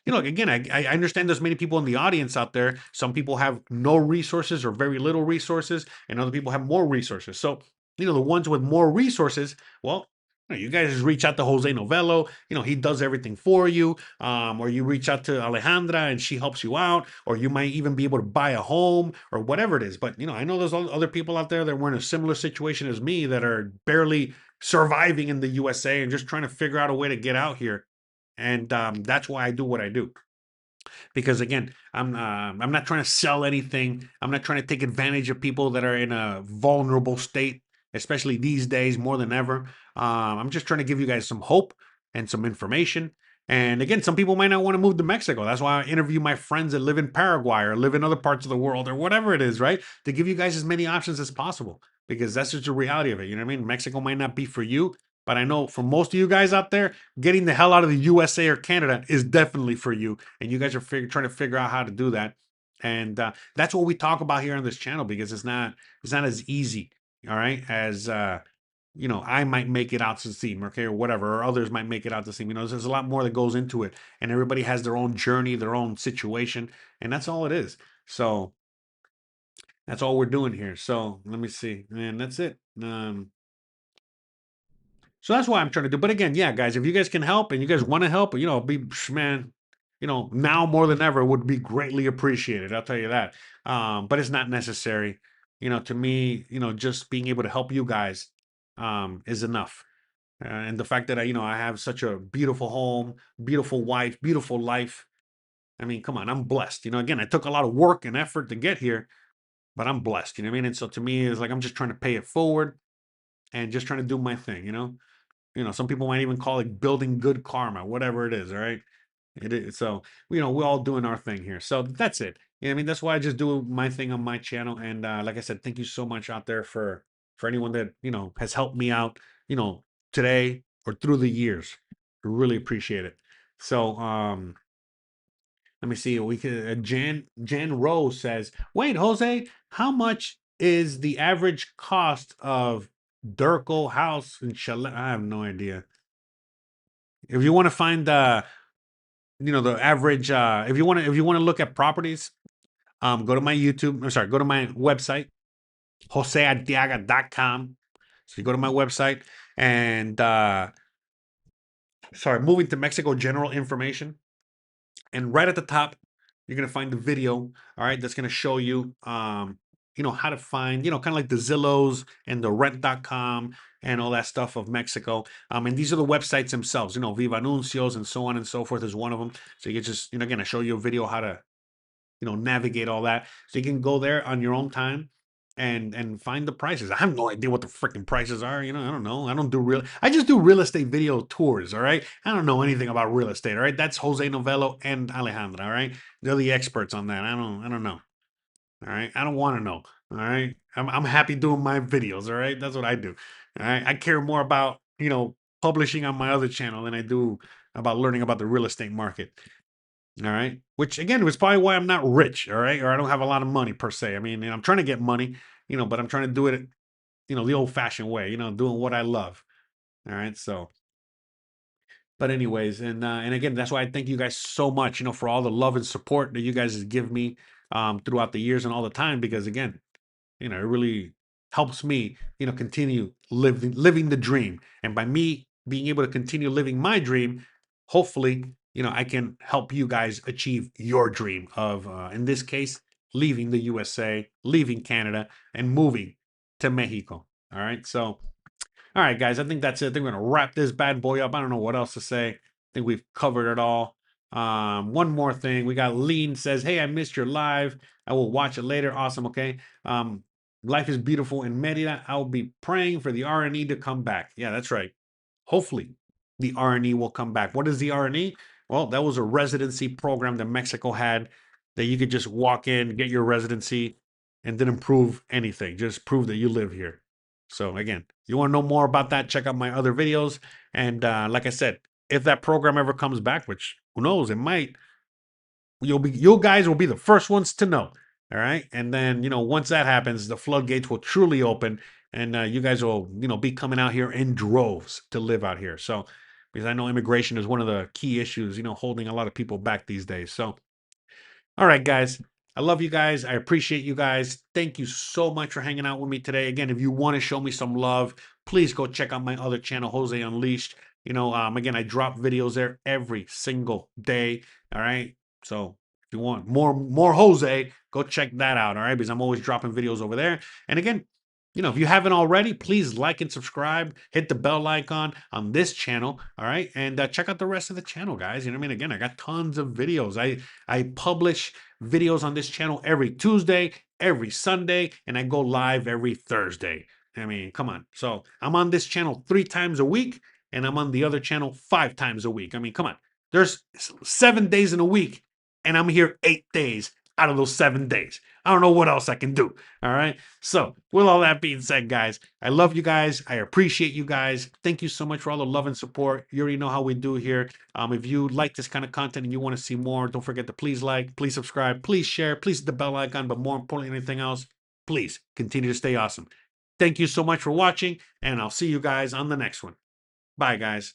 Again, I understand there's many people in the audience out there. Some people have no resources or very little resources, and other people have more resources. So the ones with more resources, well, you guys just reach out to José Novelo. He does everything for you. Or you reach out to Alejandra and she helps you out. Or you might even be able to buy a home or whatever it is. But, I know there's other people out there that were in a similar situation as me that are barely surviving in the USA and just trying to figure out a way to get out here. And that's why I do what I do. Because again, I'm not trying to sell anything. I'm not trying to take advantage of people that are in a vulnerable state, especially these days more than ever. I'm just trying to give you guys some hope and some information. And again, some people might not want to move to Mexico. That's why I interview my friends that live in Paraguay or live in other parts of the world or whatever it is, right? To give you guys as many options as possible, because that's just the reality of it. You know what I mean? Mexico might not be for you, but I know for most of you guys out there, getting the hell out of the USA or Canada is definitely for you. And you guys are trying to figure out how to do that. And that's what we talk about here on this channel, because it's not as easy, all right, as I might make it out to seem, okay, or whatever, or others might make it out to seem. There's a lot more that goes into it, and everybody has their own journey, their own situation, and that's all it is. So that's all we're doing here. So let me see, and that's it. So that's what I'm trying to do. But again, yeah, guys, if you guys can help and you guys want to help, man, now more than ever would be greatly appreciated. I'll tell you that. But it's not necessary. To me, just being able to help you guys is enough. And the fact that I have such a beautiful home, beautiful wife, beautiful life. I mean, come on, I'm blessed. Again, I took a lot of work and effort to get here, but I'm blessed. You know what I mean? And so to me, it's like I'm just trying to pay it forward and just trying to do my thing. Some people might even call it building good karma, whatever it is. All right. It is. So, we're all doing our thing here. So that's it. I mean, that's why I just do my thing on my channel. And like I said, thank you so much out there for anyone that, has helped me out, today or through the years. I really appreciate it. So, let me see. We could, Jan Rose says, wait, Jose, how much is the average cost of Durko house in Chalet? I have no idea. If you want to find the average, if you want to look at properties, go to my YouTube. I'm sorry, go to my website, joseartiaga.com. So you go to my website and moving to Mexico general information. And right at the top, you're gonna find the video, all right, that's gonna show you how to find, kind of like the Zillows and the rent.com and all that stuff of Mexico. And these are the websites themselves, Viva Anuncios and so on and so forth is one of them. So you can just, again, I show you a video how to, navigate all that. So you can go there on your own time and find the prices. I have no idea what the freaking prices are. I don't know. I just do real estate video tours. All right. I don't know anything about real estate. All right. That's Jose Novelo and Alejandra. All right. They're the experts on that. I don't know. All right. I don't want to know. All right. I'm happy doing my videos. All right. That's what I do. All right. I care more about, publishing on my other channel than I do about learning about the real estate market. All right. Which again was probably why I'm not rich. All right. Or I don't have a lot of money per se. I mean, I'm trying to get money, but I'm trying to do it, the old fashioned way, doing what I love. All right. So, but anyways, and again, that's why I thank you guys so much, for all the love and support that you guys give me throughout the years and all the time, because again, it really helps me, continue living the dream. And by me being able to continue living my dream, hopefully, I can help you guys achieve your dream of, in this case, leaving the USA, leaving Canada, and moving to Mexico. All right. So, all right, guys, I think that's it. I think we're going to wrap this bad boy up. I don't know what else to say. I think we've covered it all. One more thing. We got Lean says, hey, I missed your live. I will watch it later. Awesome. Okay. Life is beautiful in Merida. I'll be praying for the RNE to come back. Yeah, that's right. Hopefully the RNE will come back. What is the RNE? Well, that was a residency program that Mexico had that you could just walk in, get your residency, and didn't prove anything. Just prove that you live here. So again, you want to know more about that, check out my other videos. And like I said, if that program ever comes back, which who knows, it might, you guys will be the first ones to know. All right. And then, once that happens, the floodgates will truly open and you guys will, be coming out here in droves to live out here. So, because I know immigration is one of the key issues, holding a lot of people back these days. So, all right, guys. I love you guys. I appreciate you guys. Thank you so much for hanging out with me today. Again, if you want to show me some love, please go check out my other channel, Jose Unleashed. Again, I drop videos there every single day. All right. So if you want more Jose, go check that out. All right. Because I'm always dropping videos over there. And again, if you haven't already, please like and subscribe, hit the bell icon on this channel. All right. And check out the rest of the channel, guys. Again, I got tons of videos. I publish videos on this channel every Tuesday, every Sunday, and I go live every Thursday. Come on. So I'm on this channel 3 times a week, and I'm on the other channel 5 times a week. Come on. There's 7 days in a week, and I'm here 8 days out of those 7 days. I don't know what else I can do. All right. So with all that being said, guys, I love you guys. I appreciate you guys. Thank you so much for all the love and support. You already know how we do here. If you like this kind of content and you want to see more, don't forget to please like, please subscribe, please share, please hit the bell icon, but more importantly than anything else, please continue to stay awesome. Thank you so much for watching, and I'll see you guys on the next one. Bye, guys.